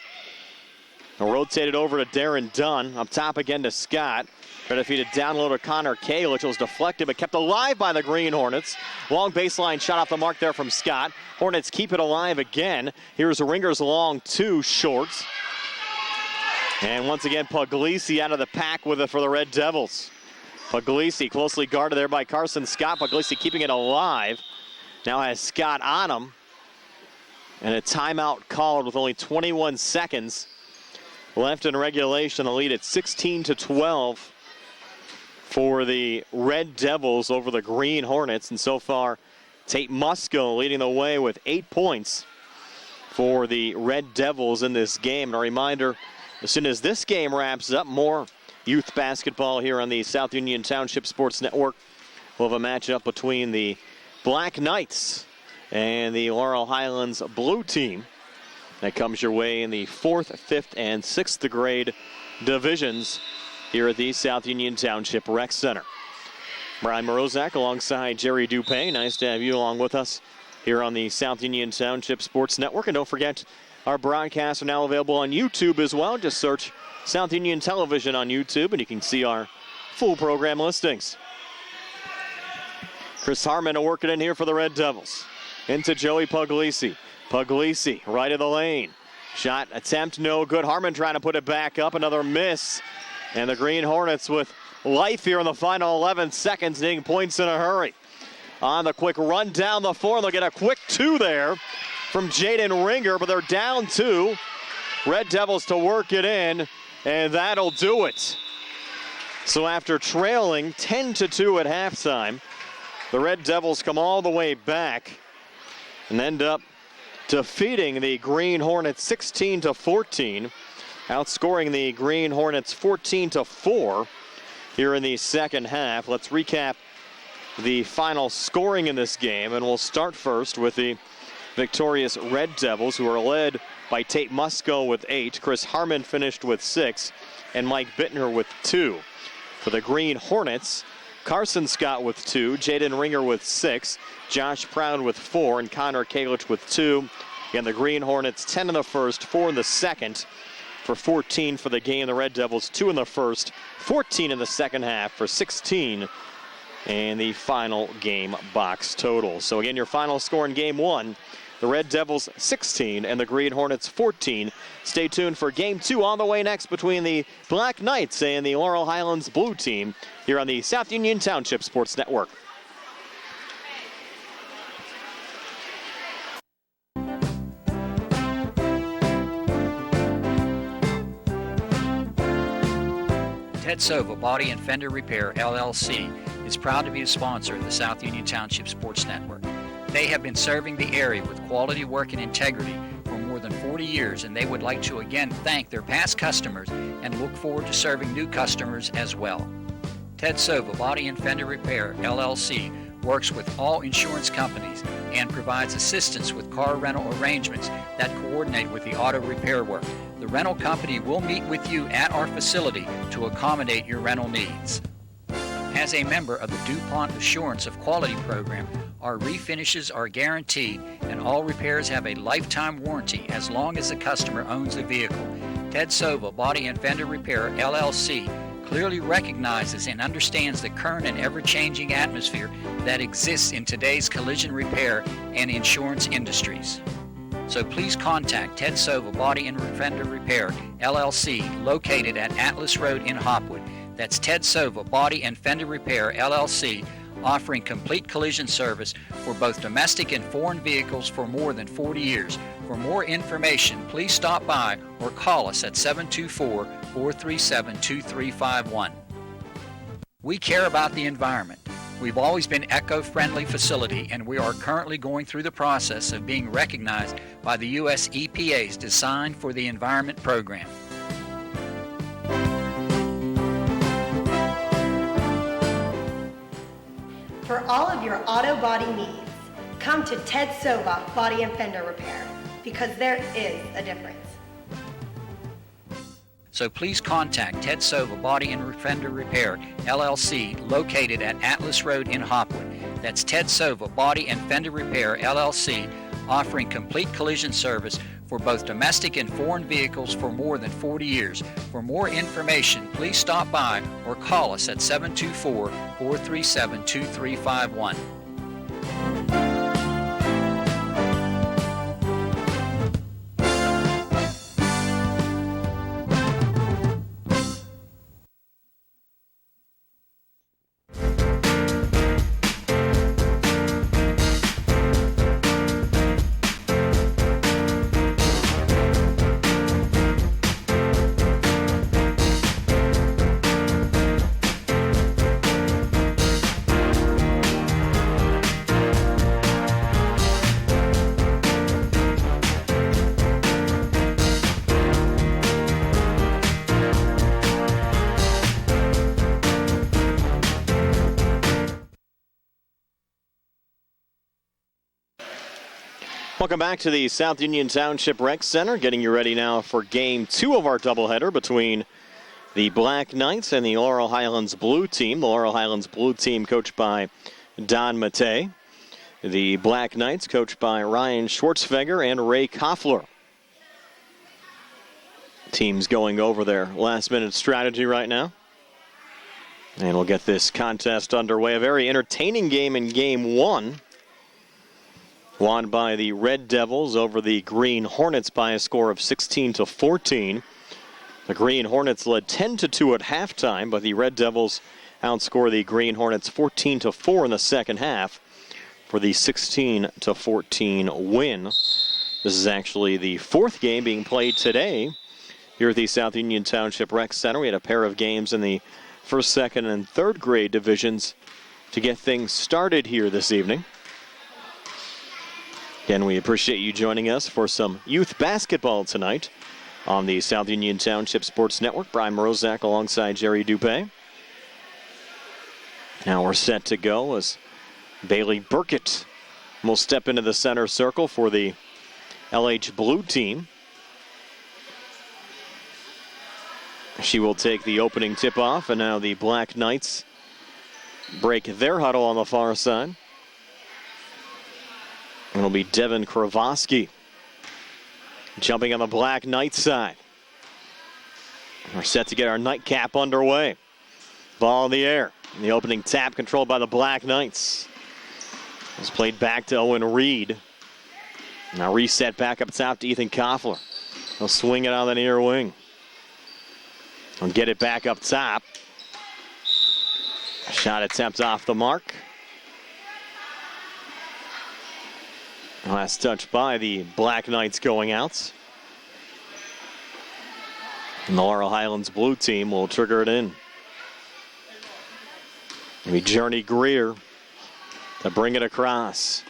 Rotated over to Darren Dunn. Up top again to Scott. Trying to feed it down low to Connor Kalich. It was deflected but kept alive by the Green Hornets. Long baseline shot off the mark there from Scott. Hornets keep it alive again. Here's Ringer's long two shorts. And once again, Puglisi out of the pack with it for the Red Devils. Puglisi closely guarded there by Carson Scott. Puglisi keeping it alive. Now has Scott on him. And a timeout called with only 21 seconds left in regulation. The lead at 16-12 for the Red Devils over the Green Hornets. And so far, Tate Musco leading the way with 8 points for the Red Devils in this game. And a reminder, as soon as this game wraps up, more youth basketball here on the South Union Township Sports Network. We'll have a matchup between the Black Knights and the Laurel Highlands Blue Team. That comes your way in the 4th, 5th, and 6th grade divisions here at the South Union Township Rec Center. Brian Morozak alongside Jerry Dupay. Nice to have you along with us here on the South Union Township Sports Network. And don't forget, our broadcasts are now available on YouTube as well. Just search South Union Television on YouTube and you can see our full program listings. Chris Harmon will work it in here for the Red Devils. Into Joey Puglisi. Puglisi, right of the lane. Shot attempt, no good. Harmon trying to put it back up. Another miss. And the Green Hornets with life here in the final 11 seconds, needing points in a hurry. On the quick run down the floor, they'll get a quick two there from Jaden Ringer, but they're down two. Red Devils to work it in, and that'll do it. So after trailing 10-2 at halftime, the Red Devils come all the way back and end up defeating the Green Hornets 16-14, outscoring the Green Hornets 14-4 here in the second half. Let's recap the final scoring in this game, and we'll start first with the victorious Red Devils, who are led by Tate Musco with 8. Chris Harmon finished with 6, and Mike Bittner with 2. For the Green Hornets, Carson Scott with 2, Jaden Ringer with 6, Josh Proud with 4, and Connor Kalich with 2. And the Green Hornets 10 in the first, 4 in the second, for 14 for the game. The Red Devils 2 in the first, 14 in the second half for 16 and the final game box total. So again, your final score in game one, the Red Devils 16 and the Green Hornets 14. Stay tuned for game two on the way next between the Black Knights and the Laurel Highlands Blue Team here on the South Union Township Sports Network. Ted Sova Body and Fender Repair, LLC, is proud to be a sponsor of the South Union Township Sports Network. They have been serving the area with quality work and integrity for more than 40 years, and they would like to again thank their past customers and look forward to serving new customers as well. Ted Sova Body and Fender Repair, LLC, works with all insurance companies and provides assistance with car rental arrangements that coordinate with the auto repair work. The rental company will meet with you at our facility to accommodate your rental needs. As a member of the DuPont Assurance of Quality program, our refinishes are guaranteed and all repairs have a lifetime warranty as long as the customer owns the vehicle. Ted Sova Body and Fender Repair, LLC, clearly recognizes and understands the current and ever-changing atmosphere that exists in today's collision repair and insurance industries. So please contact Ted Sova Body and Fender Repair, LLC, located at Atlas Road in Hopwood. That's Ted Sova Body and Fender Repair, LLC, offering complete collision service for both domestic and foreign vehicles for more than 40 years. For more information, please stop by or call us at 724-437-2351. We care about the environment. We've always been an eco-friendly facility, and we are currently going through the process of being recognized by the U.S. EPA's Design for the Environment program. For all of your auto body needs, come to Ted Sova Body and Fender Repair, because there is a difference. So please contact Ted Sova Body and Fender Repair, LLC, located at Atlas Road in Hopwood. That's Ted Sova Body and Fender Repair, LLC, offering complete collision service for both domestic and foreign vehicles for more than 40 years. For more information, please stop by or call us at 724-437-2351. Welcome back to the South Union Township Rec Center, getting you ready now for Game 2 of our doubleheader between the Black Knights and the Laurel Highlands Blue Team. The Laurel Highlands Blue Team coached by Don Matei. The Black Knights coached by Ryan Schwartzfeger and Ray Koffler. Teams going over their last-minute strategy right now. And we'll get this contest underway. A very entertaining game in Game 1. Won by the Red Devils over the Green Hornets by a score of 16-14. The Green Hornets led 10-2 at halftime, but the Red Devils outscore the Green Hornets 14-4 in the second half for the 16-14 win. This is actually the fourth game being played today here at the South Union Township Rec Center. We had a pair of games in the first, second, and third grade divisions to get things started here this evening. Again, we appreciate you joining us for some youth basketball tonight on the South Union Township Sports Network. Brian Morozak alongside Jerry Dupé. Now we're set to go as Bailey Burkett will step into the center circle for the LH Blue Team. She will take the opening tip-off, and now the Black Knights break their huddle on the far side. It'll be Devin Kravosky jumping on the Black Knights side. We're set to get our nightcap underway. Ball in the air. The opening tap controlled by the Black Knights. It's played back to Owen Reed. Now reset back up top to Ethan Koffler. He'll swing it on the near wing. He'll get it back up top. Shot attempt off the mark. Last touch by the Black Knights going out. And the Laurel Highlands Blue Team will trigger it in. Maybe Journey Greer to bring it across.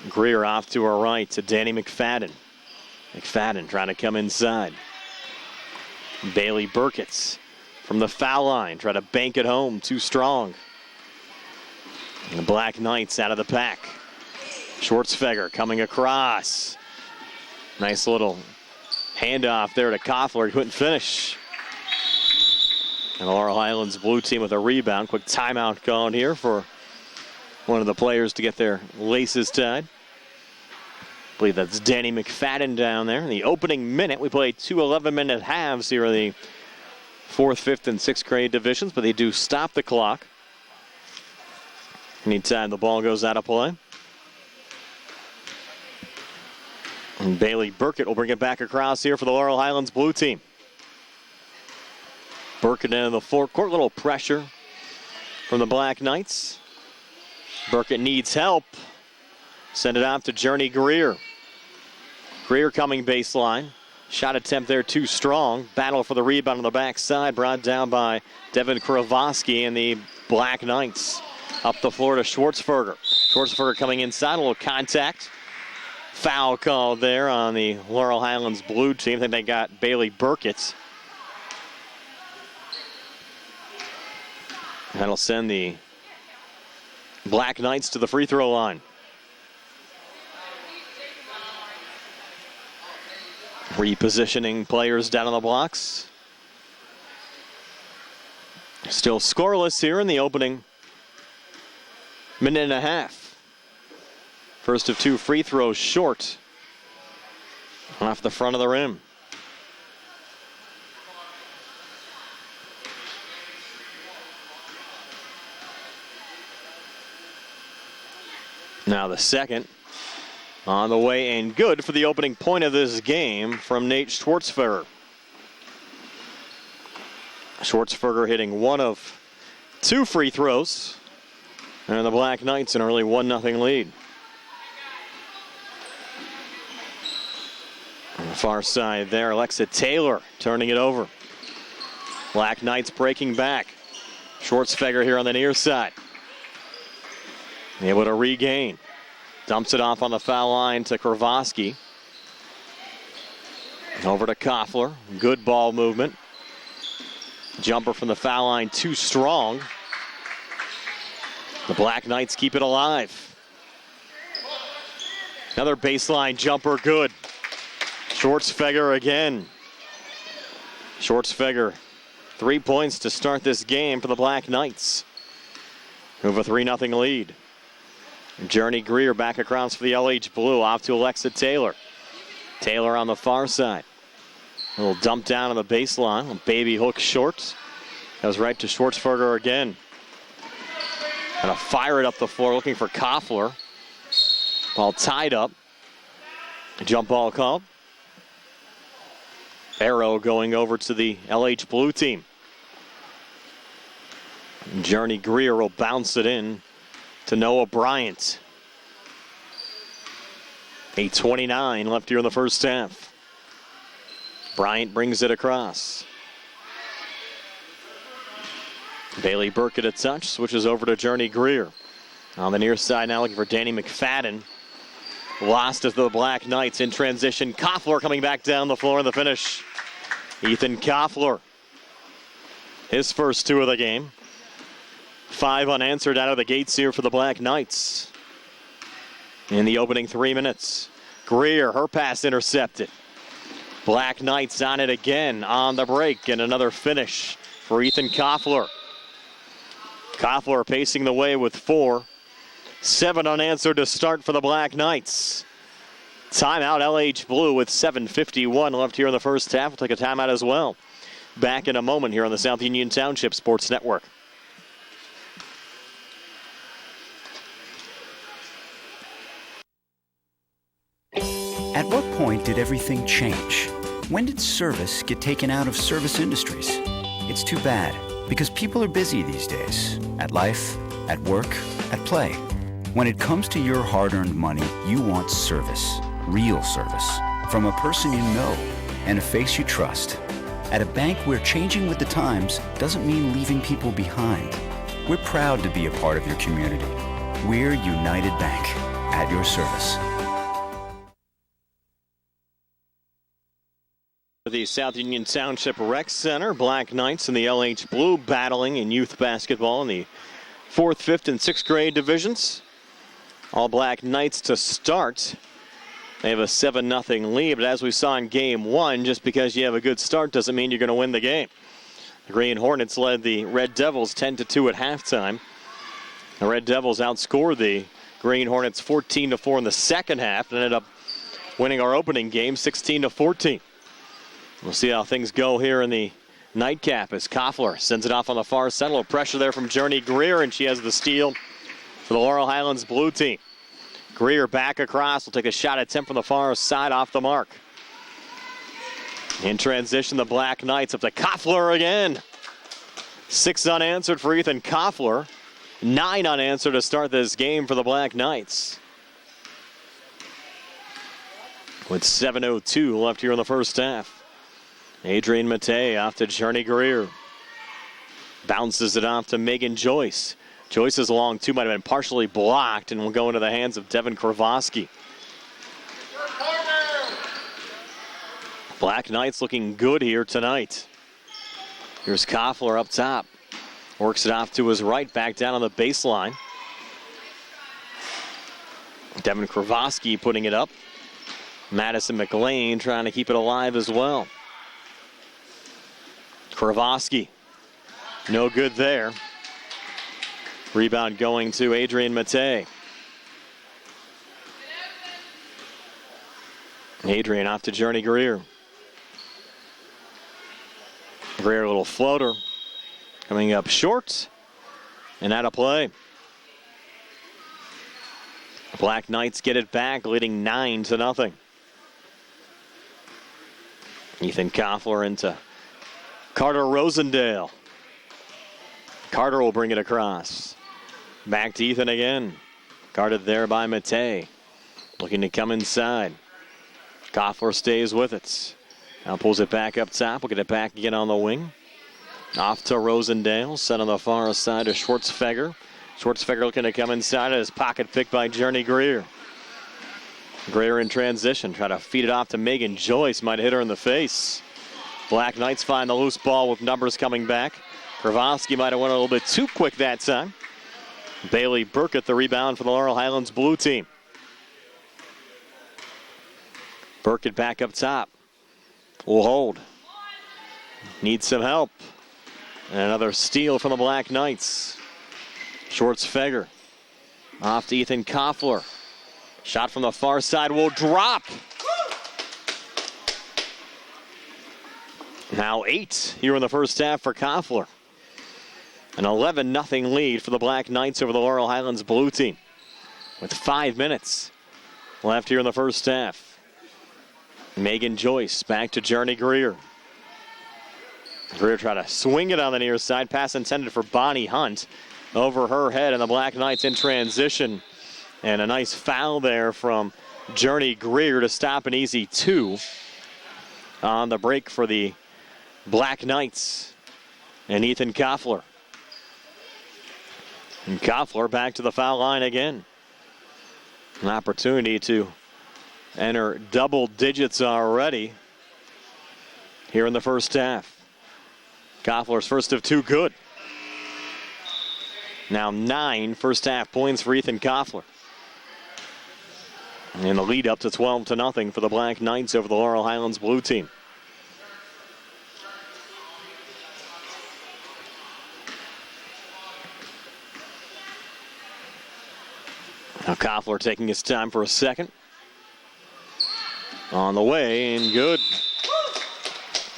Greer off to her right to Danny McFadden. McFadden trying to come inside. Bailey Burkett from the foul line, try to bank it home, too strong. And the Black Knights out of the pack. Schwartzfeger coming across. Nice little handoff there to Koffler. He couldn't finish. And the Laurel Highlands Blue Team with a rebound. Quick timeout called here for one of the players to get their laces tied. I believe that's Danny McFadden down there. In the opening minute, we played 2 11-minute halves here in the 4th, 5th, and 6th grade divisions, but they do stop the clock anytime the ball goes out of play. And Bailey Burkett will bring it back across here for the Laurel Highlands Blue Team. Burkett into the forecourt, little pressure from the Black Knights. Burkett needs help. Send it off to Journey Greer. Greer coming baseline. Shot attempt there too strong. Battle for the rebound on the backside, brought down by Devin Kravosky and the Black Knights. Up the floor to Schwartzberger. Schwartzberger coming inside, a little contact. Foul called there on the Laurel Highlands Blue Team. I think they got Bailey Burkett. That'll send the Black Knights to the free throw line. Repositioning players down on the blocks. Still scoreless here in the opening minute and a half. First of two free throws short off the front of the rim. Now the second on the way and good for the opening point of this game from Nate Schwartzberger. Schwartzberger hitting one of two free throws. And the Black Knights an early 1-0 lead. On the far side there, Alexa Taylor turning it over. Black Knights breaking back. Schwartzberger here on the near side. Able to regain. Dumps it off on the foul line to Kravoski. Over to Koffler. Good ball movement. Jumper from the foul line too strong. The Black Knights keep it alive. Another baseline jumper, good. Schwartzberger again. Schwartzberger, 3 points to start this game for the Black Knights. Who have a 3-0 lead. Journey Greer back across for the LH Blue, off to Alexa Taylor. Taylor on the far side. A little dump down on the baseline, a baby hook short. Goes right to Schwartzberger again. And a fire it up the floor, looking for Koffler. Ball tied up. Jump ball called. Arrow going over to the LH Blue team. Journey Greer will bounce it in to Noah Bryant. 8:29 left here in the first half. Bryant brings it across. Bailey Burkett a touch, switches over to Journey Greer. On the near side now looking for Danny McFadden. Lost to the Black Knights in transition. Koffler coming back down the floor in the finish. Ethan Koffler. His first two of the game. 5 unanswered out of the gates here for the Black Knights. In the opening 3 minutes. Greer, her pass intercepted. Black Knights on it again on the break, and another finish for Ethan Koffler. Koffler pacing the way with 4. 7 unanswered to start for the Black Knights. Timeout LH Blue with 7:51 left here in the first half. We'll take a timeout as well. Back in a moment here on the South Union Township Sports Network. At what point did everything change? When did service get taken out of service industries? It's too bad, because people are busy these days. At life, at work, at play. When it comes to your hard-earned money, you want service. Real service. From a person you know and a face you trust. At a bank where changing with the times doesn't mean leaving people behind. We're proud to be a part of your community. We're United Bank, at your service. The South Union Township Rec Center, Black Knights and the LH Blue battling in youth basketball in the 4th, 5th, and 6th grade divisions. All Black Knights to start. They have a 7-0 lead, but as we saw in game 1, just because you have a good start doesn't mean you're going to win the game. The Green Hornets led the Red Devils 10-2 at halftime. The Red Devils outscored the Green Hornets 14-4 in the second half and ended up winning our opening game 16-14. We'll see how things go here in the nightcap as Koffler sends it off on the far side. A little pressure there from Journey Greer, and she has the steal for the Laurel Highlands Blue team. Greer back across, will take a shot attempt from the far side off the mark. In transition, the Black Knights up to Koffler again. 6 unanswered for Ethan Koffler. 9 unanswered to start this game for the Black Knights. With 7:02 left here in the first half. Adrian Matei off to Journey Greer. Bounces it off to Megan Joyce. Joyce's long two might have been partially blocked and will go into the hands of Devin Kravoski. Black Knights looking good here tonight. Here's Koffler up top. Works it off to his right, back down on the baseline. Devin Kravosky putting it up. Madison McLean trying to keep it alive as well. Kravosky, no good there. Rebound going to Adrian Matei. Adrian off to Journey Greer. Greer, a little floater. Coming up short and out of play. The Black Knights get it back, leading 9-0. Ethan Koffler into Carter Rosendale. Carter will bring it across. Back to Ethan again. Guarded there by Matei. Looking to come inside. Koffler stays with it. Now pulls it back up top. We'll get it back again on the wing. Off to Rosendale. Set on the far side to Schwartzfeger. Schwartzfeger looking to come inside. His pocket picked by Journey Greer. Greer in transition. Try to feed it off to Megan Joyce. Might hit her in the face. Black Knights find the loose ball with numbers coming back. Kravosky might have went a little bit too quick that time. Bailey Burkett the rebound for the Laurel Highlands blue team. Burkett back up top. Will hold. Needs some help. And another steal from the Black Knights. Schwartzfeger. Off to Ethan Koffler. Shot from the far side will drop. Now 8 here in the first half for Koffler. An 11-0 lead for the Black Knights over the Laurel Highlands blue team. With 5 minutes left here in the first half. Megan Joyce back to Journey Greer. Greer tried to swing it on the near side. Pass intended for Bonnie Hunt. Over her head, and the Black Knights in transition. And a nice foul there from Journey Greer to stop an easy 2 on the break for the Black Knights. And Ethan Koffler. And Koffler back to the foul line again. An opportunity to enter double digits already here in the first half. Koffler's first of 2 good. Now 9 first half points for Ethan Koffler. And the lead up to 12-0 for the Black Knights over the Laurel Highlands blue team. Now Koffler taking his time for a second. On the way and good.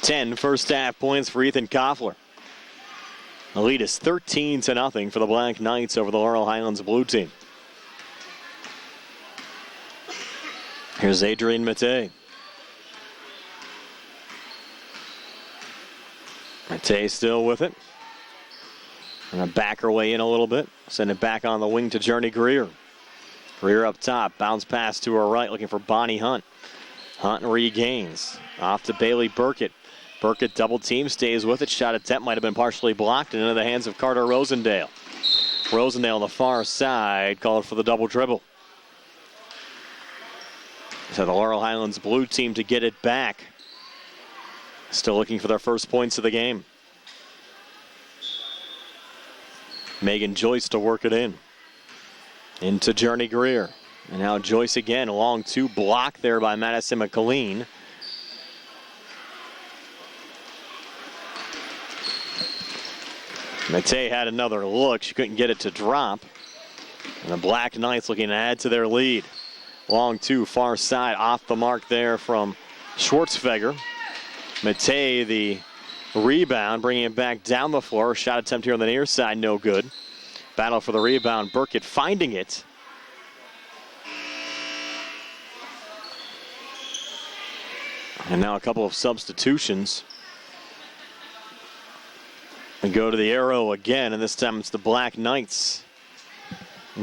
10 first half points for Ethan Koffler. The lead is 13-0 for the Black Knights over the Laurel Highlands blue team. Here's Adrian Matei. Matei still with it. Gonna back her way in a little bit. Send it back on the wing to Journey Greer. Greer up top. Bounce pass to her right, looking for Bonnie Hunt. Hunt regains. Off to Bailey Burkett. Burkett double team, stays with it. Shot attempt might have been partially blocked and into the hands of Carter Rosendale. Rosendale on the far side called for the double dribble. So the Laurel Highlands blue team to get it back. Still looking for their first points of the game. Megan Joyce to work it in. Into Journey Greer. And now Joyce again, a long 2 block there by Madison McLean. Matei had another look. She couldn't get it to drop. And the Black Knights looking to add to their lead. Long 2, far side, off the mark there from Schwartzfeger. Matei, the rebound, bringing it back down the floor. Shot attempt here on the near side, no good. Battle for the rebound, Burkett finding it. And now a couple of substitutions. And go to the arrow again, and this time it's the Black Knights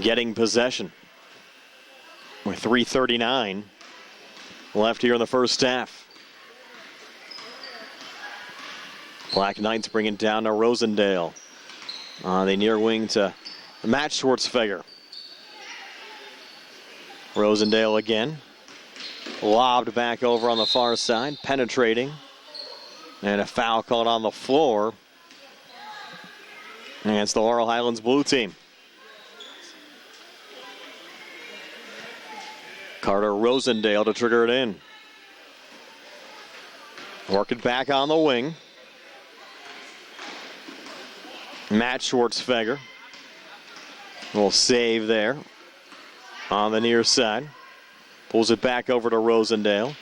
getting possession. With 3:39 left here in the first half. Black Knights bring it down to Rosendale. The near wing to Matt Schwartzfeger. Rosendale again. Lobbed back over on the far side, penetrating. And a foul called on the floor. against the Laurel Highlands blue team. Carter Rosendale to trigger it in. Working back on the wing. Matt Schwartzfeger will save there on the near side. Pulls it back over to Rosendale.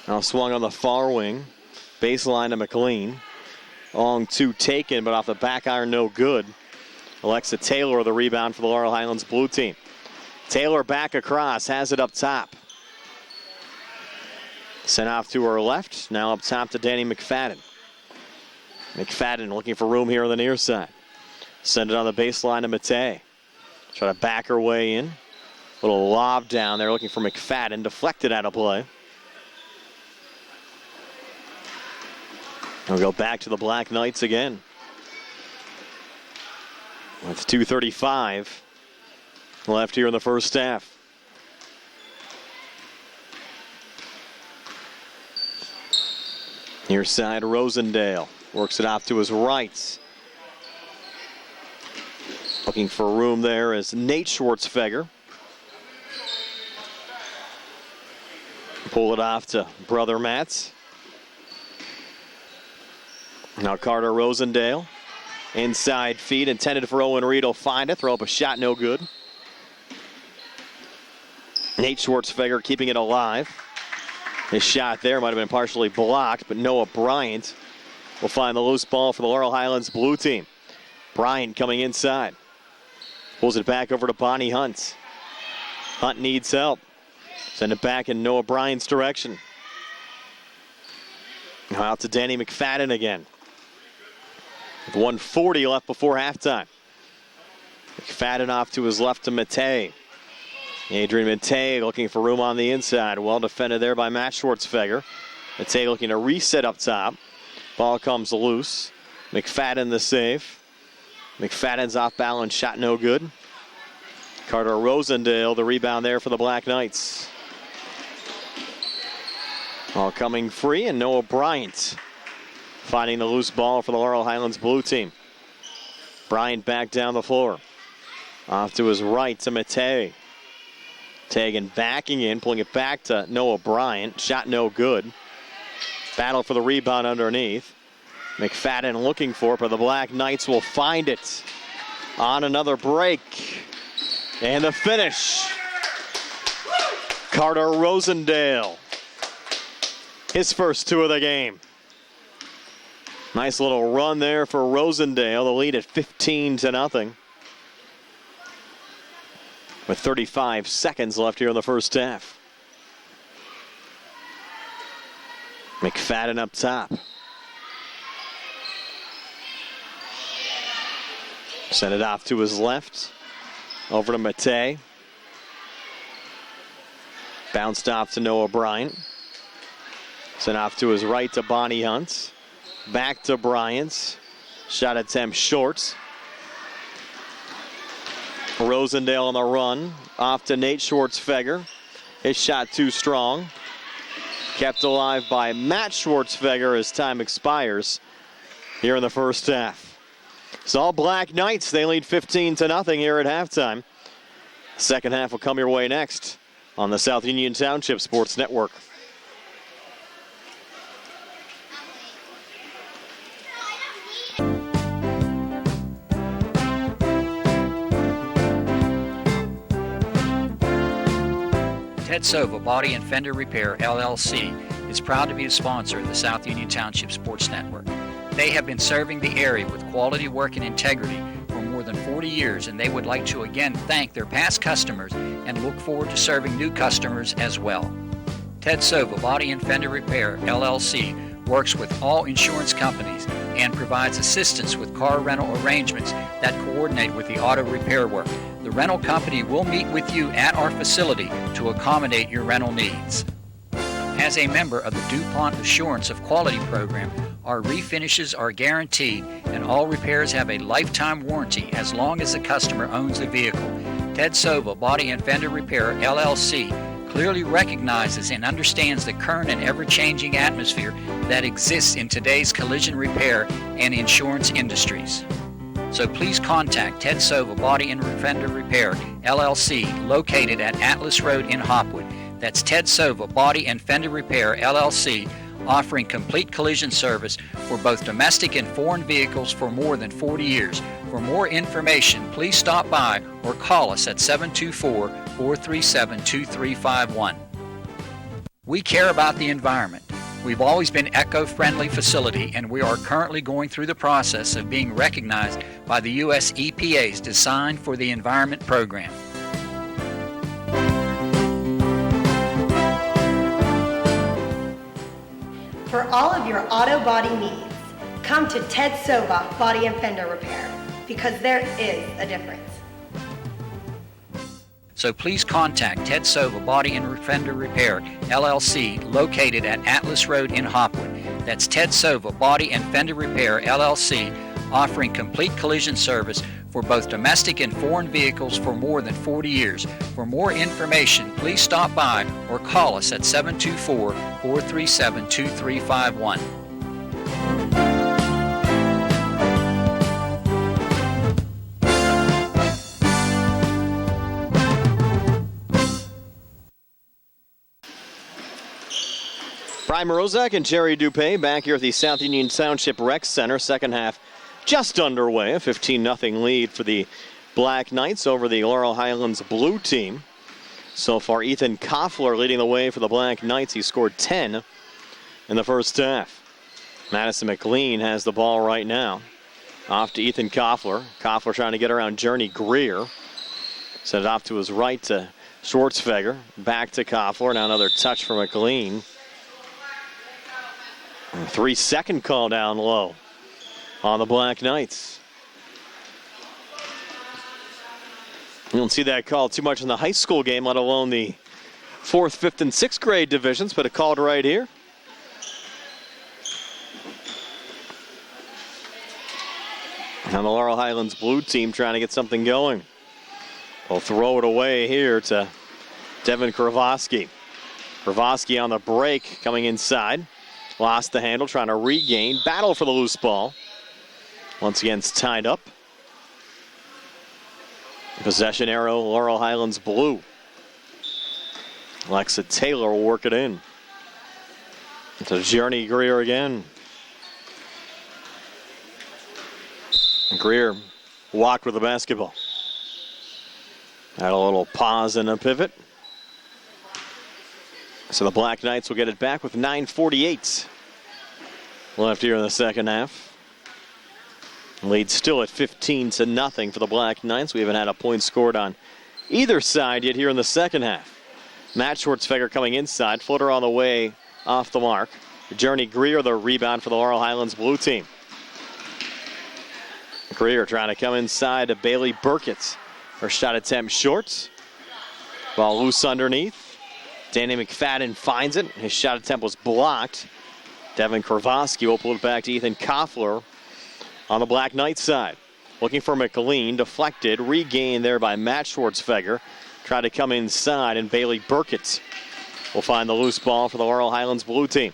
Now swung on the far wing. Baseline to McLean. Long two taken, but off the back iron, no good. Alexa Taylor, the rebound for the Laurel Highlands blue team. Taylor back across, has it up top. Sent off to her left, now up top to Danny McFadden. McFadden looking for room here on the near side. Send it on the baseline to Matei. Try to back her way in. Little lob down there looking for McFadden, deflected out of play. We'll go back to the Black Knights again. With 2:35 left here in the first half. Near side, Rosendale works it off to his right. Looking for room there is Nate Schwartzfeger. Pull it off to brother Matz. Now Carter Rosendale. Inside feed intended for Owen Reed. Will find it. Throw up a shot, no good. Nate Schwartzfeger keeping it alive. His shot there might have been partially blocked, but Noah Bryant will find the loose ball for the Laurel Highlands blue team. Bryant coming inside. Pulls it back over to Bonnie Hunt. Hunt needs help. Send it back in Noah Bryant's direction. Now out to Danny McFadden again. With 1:40 left before halftime. McFadden off to his left to Matei. Adrian Matei looking for room on the inside. Well defended there by Matt Schwartzfeger. Matei looking to reset up top. Ball comes loose. McFadden the save. McFadden's off balance, shot no good. Carter Rosendale the rebound there for the Black Knights. All coming free, and Noah Bryant finding the loose ball for the Laurel Highlands blue team. Bryant back down the floor. Off to his right to Matei. Tagan backing in, pulling it back to Noah Bryant. Shot no good. Battle for the rebound underneath. McFadden looking for it, but the Black Knights will find it on another break. And the finish. Carter Rosendale. His first two of the game. Nice little run there for Rosendale. The lead at 15-0. With 35 seconds left here in the first half. McFadden up top. Send it off to his left. Over to Matei. Bounced off to Noah Bryant. Sent off to his right to Bonnie Hunt. Back to Bryant. Shot attempt short. Rosendale on the run. Off to Nate Schwartzfeger. His shot too strong. Kept alive by Matt Schwartzfeger as time expires here in the first half. It's all Black Knights. They lead 15-0 here at halftime. Second half will come your way next on the South Union Township Sports Network. Ted Sova Body and Fender Repair, LLC, is proud to be a sponsor of the South Union Township Sports Network. They have been serving the area with quality work and integrity for more than 40 years, and they would like to again thank their past customers and look forward to serving new customers as well. Ted Sova Body and Fender Repair, LLC, works with all insurance companies and provides assistance with car rental arrangements that coordinate with the auto repair work. The rental company will meet with you at our facility to accommodate your rental needs. As a member of the DuPont Assurance of Quality program, our refinishes are guaranteed and all repairs have a lifetime warranty as long as the customer owns the vehicle. Ted Sova Body and Fender Repair, LLC, clearly recognizes and understands the current and ever-changing atmosphere that exists in today's collision repair and insurance industries. So please contact Ted Sova Body and Fender Repair, LLC, located at Atlas Road in Hopwood, That's Ted Sova Body and Fender Repair, LLC, offering complete collision service for both domestic and foreign vehicles for more than 40 years. For more information, please stop by or call us at 724-437-2351. We care about the environment. We've always been an eco-friendly facility, and we are currently going through the process of being recognized by the U.S. EPA's Design for the Environment program. For all of your auto body needs, come to Ted Sova Body and Fender Repair, because there is a difference. So please contact Ted Sova Body and Fender Repair, LLC, located at Atlas Road in Hopwood. That's Ted Sova Body and Fender Repair, LLC, offering complete collision service for both domestic and foreign vehicles for more than 40 years. For more information, please stop by or call us at 724-437-2351. Brian Morozak and Jerry Dupay back here at the South Union Township Rec Center. Second half just underway. A 15-0 lead for the Black Knights over the Laurel Highlands blue team. So far, Ethan Koffler leading the way for the Black Knights. He scored 10 in the first half. Madison McLean has the ball right now. Off to Ethan Koffler. Koffler trying to get around Journey Greer. Set it off to his right to Schwartzfeger. Back to Koffler. Now another touch for McLean. 3-second call down low on the Black Knights. You don't see that call too much in the high school game, let alone the 4th, 5th, and 6th grade divisions, but it called right here. And the Laurel Highlands blue team trying to get something going. They'll throw it away here to Devin Kravosky. Kravosky on the break, coming inside. Lost the handle, trying to regain. Battle for the loose ball. Once again, it's tied up. Possession arrow, Laurel Highlands blue. Alexa Taylor will work it in. To Journey Greer again. Greer walked with the basketball. Had a little pause and a pivot. So the Black Knights will get it back with 9:48 left here in the second half. Lead still at 15-0 for the Black Knights. We haven't had a point scored on either side yet here in the second half. Matt Schwartzfeger coming inside. Footer on the way off the mark. Journey Greer the rebound for the Laurel Highlands blue team. Greer trying to come inside to Bailey Burkett. Her shot attempt short. Ball loose underneath. Danny McFadden finds it. His shot attempt was blocked. Devin Kravosky will pull it back to Ethan Koffler on the Black Knights side. Looking for McLean. Deflected. Regained there by Matt Schwartzfeger. Tried to come inside, and Bailey Burkett will find the loose ball for the Laurel Highlands blue team.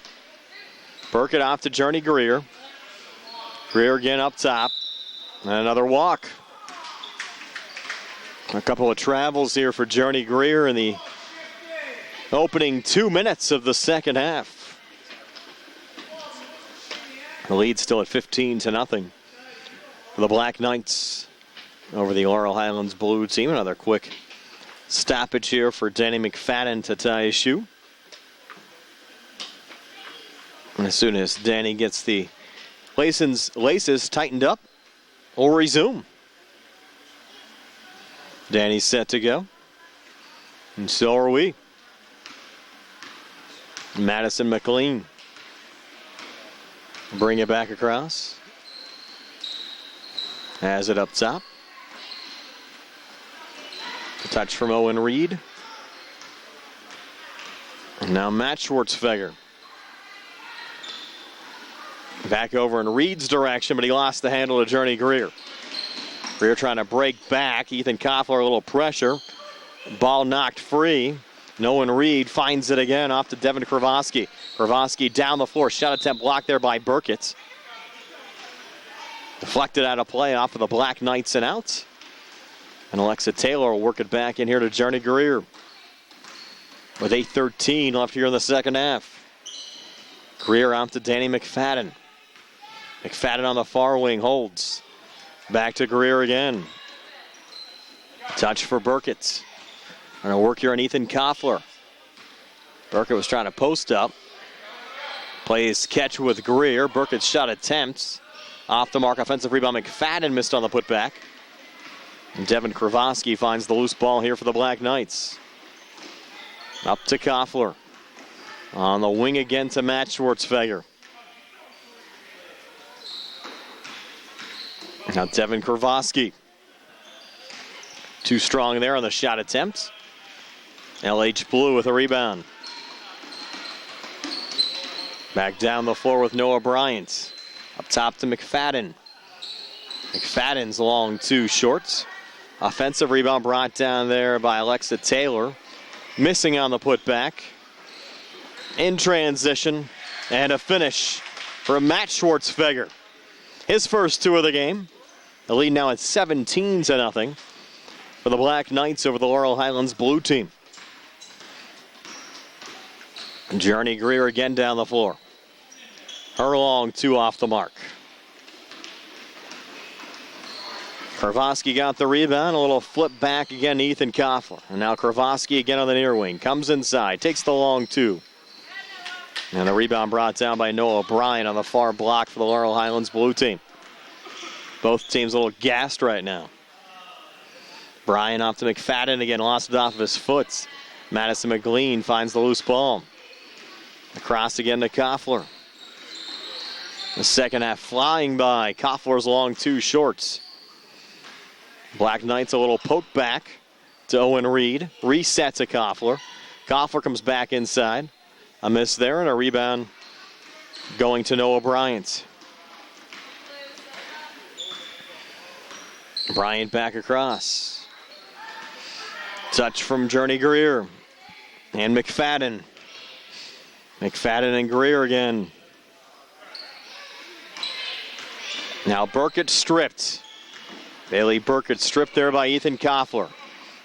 Burkett off to Journey Greer. Greer again up top. And another walk. A couple of travels here for Journey Greer in the opening 2 minutes of the second half. The lead still at 15-0 for the Black Knights over the Laurel Highlands blue team. Another quick stoppage here for Danny McFadden to tie his shoe. And as soon as Danny gets the laces tightened up, we'll resume. Danny's set to go. And so are we. Madison McLean. Bring it back across. Has it up top. A touch from Owen Reed. And now Matt Schwartzfeger. Back over in Reed's direction, but he lost the handle to Journey Greer. Greer trying to break back. Ethan Koffler a little pressure. Ball knocked free. Owen Reed finds it again off to Devin Kravosky. Kravosky down the floor. Shot attempt blocked there by Burkett. Deflected out of play off of the Black Knights and out. And Alexa Taylor will work it back in here to Journey Greer. with 8:13 left here in the second half. Greer out to Danny McFadden. McFadden on the far wing holds. Back to Greer again. Touch for Burkett. Going to work here on Ethan Koffler. Burkett was trying to post up. Plays catch with Greer. Burkett's shot attempts. Off the mark, offensive rebound. McFadden missed on the putback. And Devin Kravosky finds the loose ball here for the Black Knights. Up to Koffler. On the wing again to Matt Schwartzfeger. Now Devin Kravosky. Too strong there on the shot attempt. LH Blue with a rebound. Back down the floor with Noah Bryant. Up top to McFadden. McFadden's long two shorts. Offensive rebound brought down there by Alexa Taylor. Missing on the putback. In transition. And a finish for Matt Schwartzfeger. His first two of the game. The lead now at 17-0 for the Black Knights over the Laurel Highlands blue team. Journey Greer again down the floor. Her long two off the mark. Kravosky got the rebound. A little flip back again to Ethan Koffler. And now Kravosky again on the near wing. Comes inside. Takes the long two. And the rebound brought down by Noah Bryan on the far block for the Laurel Highlands blue team. Both teams a little gassed right now. Bryan off to McFadden again. Lost it off of his foot. Madison McLean finds the loose ball. Across again to Koffler. The second half flying by. Koffler's long two shorts. Black Knights a little poke back to Owen Reed. Reset to Koffler. Koffler comes back inside. A miss there and a rebound going to Noah Bryant. Bryant back across. Touch from Journey Greer. And McFadden. McFadden and Greer again. Now Burkett stripped. Bailey Burkett stripped there by Ethan Koffler.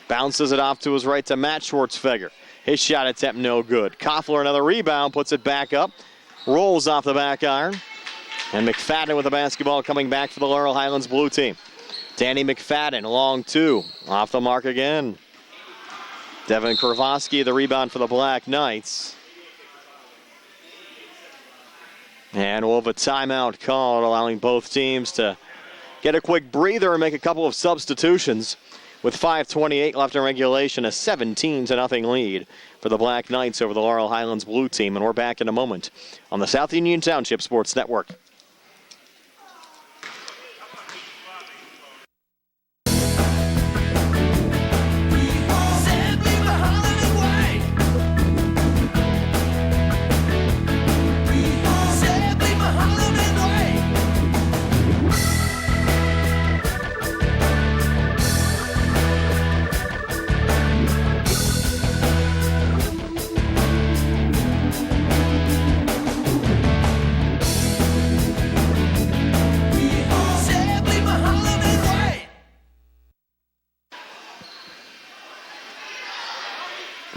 Bounces it off to his right to Matt Schwartzfeger. His shot attempt no good. Koffler another rebound, puts it back up. Rolls off the back iron. And McFadden with the basketball coming back for the Laurel Highlands blue team. Danny McFadden, long two. Off the mark again. Devin Kravosky, the rebound for the Black Knights. And we'll have a timeout called, allowing both teams to get a quick breather and make a couple of substitutions. With 5:28 left in regulation, a 17-0 lead for the Black Knights over the Laurel Highlands blue team. And we're back in a moment on the South Union Township Sports Network.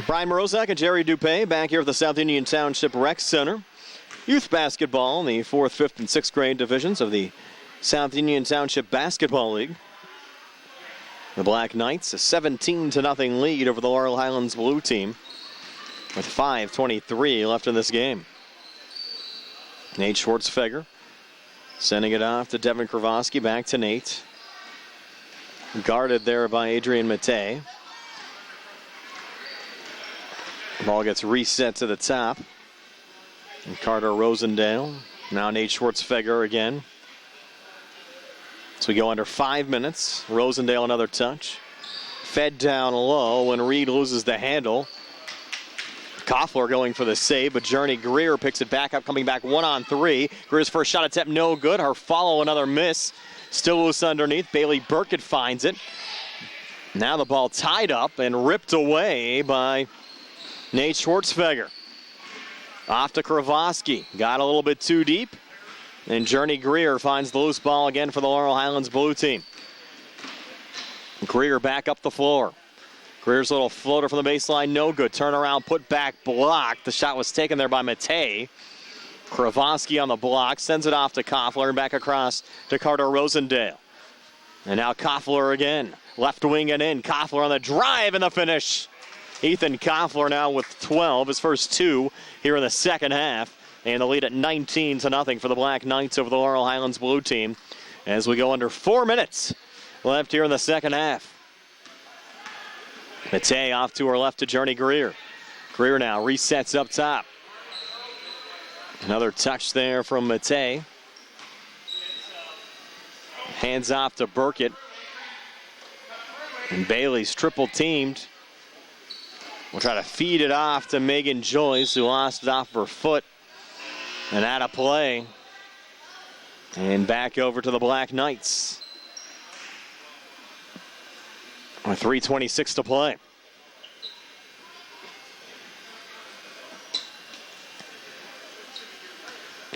Brian Morozak and Jerry Dupay back here at the South Union Township Rec Center. Youth basketball in the 4th, 5th, and 6th grade divisions of the South Union Township Basketball League. The Black Knights, a 17-0 lead over the Laurel Highlands blue team with 5:23 left in this game. Nate Schwartzfeger sending it off to Devin Kravosky, back to Nate. Guarded there by Adrian Matei. Ball gets reset to the top. And Carter Rosendale. Now Nate Schwartzfeger again. So we go under 5 minutes. Rosendale another touch. Fed down low when Reed loses the handle. Koffler going for the save, but Journey Greer picks it back up, coming back 1-on-3. Greer's first shot attempt no good. Her follow another miss. Still loose underneath. Bailey Burkett finds it. Now the ball tied up and ripped away by Nate Schwartzfeger. Off to Kravosky. Got a little bit too deep. And Journey Greer finds the loose ball again for the Laurel Highlands blue team. Greer back up the floor. Greer's little floater from the baseline, no good. Turnaround, put back, blocked. The shot was taken there by Matei. Kravosky on the block, sends it off to Koffler and back across to Carter Rosendale. And now Koffler again, left wing and in. Koffler on the drive and the finish. Ethan Koffler now with 12, his first 2 here in the second half. And the lead at 19-0 for the Black Knights over the Laurel Highlands blue team as we go under 4 minutes left here in the second half. Matei off to her left to Journey Greer. Greer now resets up top. Another touch there from Matei. Hands off to Burkett. And Bailey's triple teamed. We'll try to feed it off to Megan Joyce, who lost it off her foot. And out of play. And back over to the Black Knights. With 3:26 to play.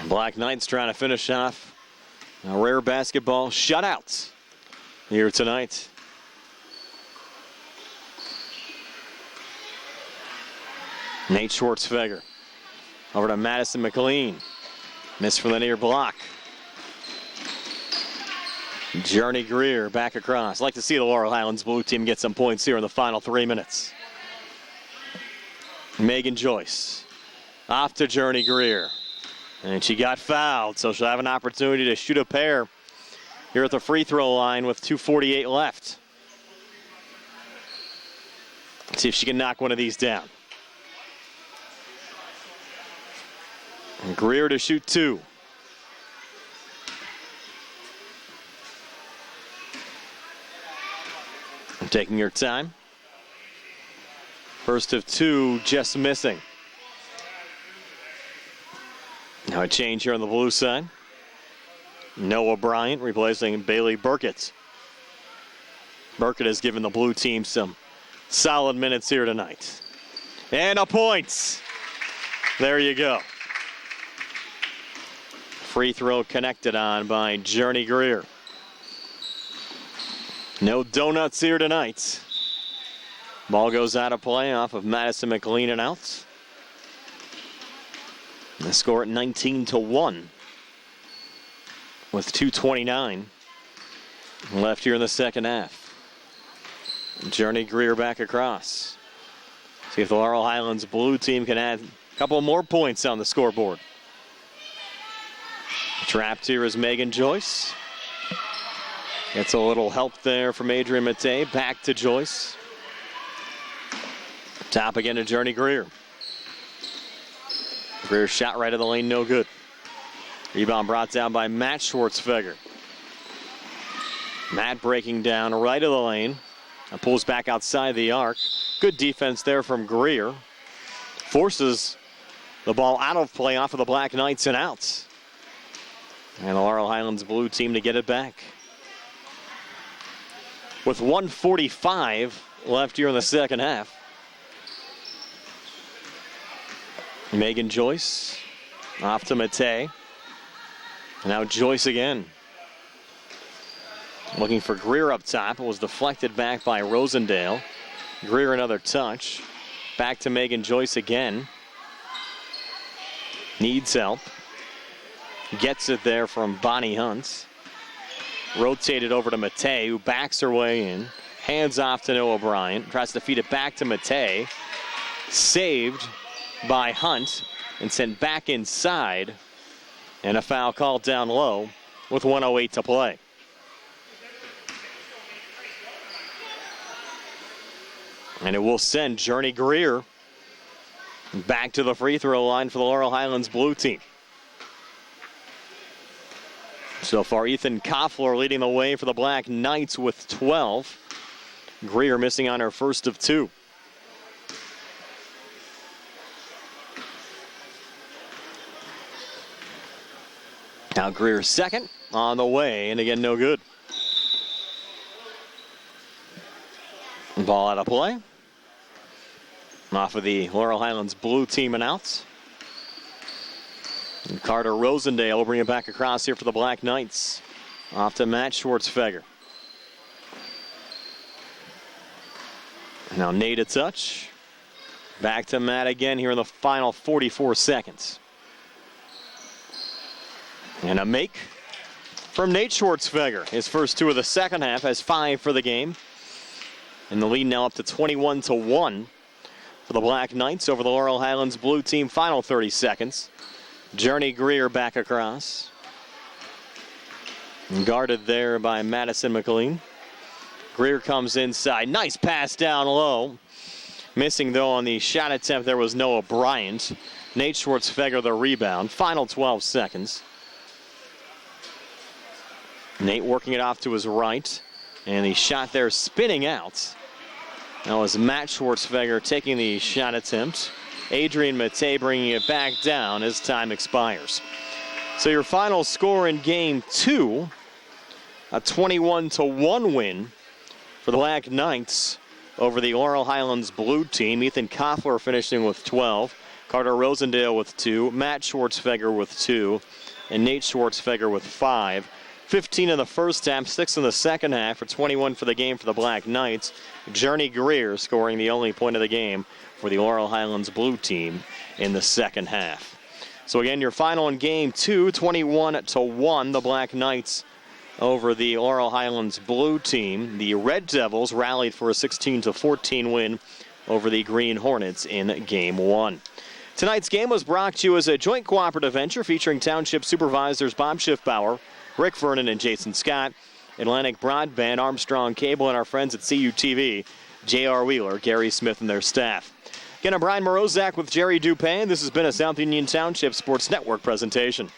Black Knights trying to finish off a rare basketball shutout here tonight. Nate Schwartzfeger over to Madison McLean. Miss from the near block. Journey Greer back across. Like to see the Laurel Highlands blue team get some points here in the final 3 minutes. Megan Joyce off to Journey Greer. And she got fouled, so she'll have an opportunity to shoot a pair here at the free throw line with 2:48 left. Let's see if she can knock one of these down. And Greer to shoot 2. Taking your time. First of 2 just missing. Now a change here on the blue side. Noah Bryant replacing Bailey Burkett. Burkett has given the blue team some solid minutes here tonight. And a point. There you go. Free throw connected on by Journey Greer. No donuts here tonight. Ball goes out of play off of Madison McLean and out. The score at 19-1 with 2:29 left here in the second half. Journey Greer back across. See if the Laurel Highlands blue team can add a couple more points on the scoreboard. Trapped here is Megan Joyce. Gets a little help there from Adrian Matei. Back to Joyce. Top again to Journey Greer. Greer shot right of the lane, no good. Rebound brought down by Matt Schwartzfeger. Matt breaking down right of the lane. And pulls back outside the arc. Good defense there from Greer. Forces the ball out of play off of the Black Knights and out. And the Laurel Highlands blue team to get it back. With 1:45 left here in the second half. Megan Joyce off to Matei. Now Joyce again. Looking for Greer up top. It was deflected back by Rosendale. Greer another touch. Back to Megan Joyce again. Needs help. Gets it there from Bonnie Hunt. Rotated over to Matei, who backs her way in. Hands off to Noah Bryant. Tries to feed it back to Matei. Saved by Hunt and sent back inside. And a foul called down low with 1:08 to play. And it will send Journey Greer back to the free throw line for the Laurel Highlands blue team. So far, Ethan Koffler leading the way for the Black Knights with 12. Greer missing on her first of 2. Now Greer second on the way, and again, no good. Ball out of play. Off of the Laurel Highlands blue team and out. And Carter Rosendale will bring it back across here for the Black Knights. Off to Matt Schwartzfeger. Now Nate a touch. Back to Matt again here in the final 44 seconds. And a make from Nate Schwartzfeger. His first two of the second half, has 5 for the game. And the lead now up to 21-1 for the Black Knights over the Laurel Highlands blue team. Final 30 seconds. Journey Greer back across. Guarded there by Madison McLean. Greer comes inside. Nice pass down low. Missing, though, on the shot attempt there was Noah Bryant. Nate Schwartzfeger the rebound. Final 12 seconds. Nate working it off to his right. And the shot there spinning out. That was Matt Schwartzfeger taking the shot attempt. Adrian Matei bringing it back down as time expires. So your final score in game 2, a 21-1 win for the Black Knights over the Laurel Highlands blue team. Ethan Koffler finishing with 12. Carter Rosendale with 2. Matt Schwartzfeger with 2. And Nate Schwartzfeger with 5. 15 in the first half, 6 in the second half for 21 for the game for the Black Knights. Journey Greer scoring the only point of the game for the Laurel Highlands blue team in the second half. So again, your final in game 2, 21-1, the Black Knights over the Laurel Highlands blue team. The Red Devils rallied for a 16-14 win over the Green Hornets in game 1. Tonight's game was brought to you as a joint cooperative venture featuring Township supervisors Bob Schiffbauer, Rick Vernon, and Jason Scott, Atlantic Broadband, Armstrong Cable, and our friends at CUTV, J.R. Wheeler, Gary Smith, and their staff. Again, I'm Brian Morozak with Jerry Dupay, and this has been a South Union Township Sports Network presentation.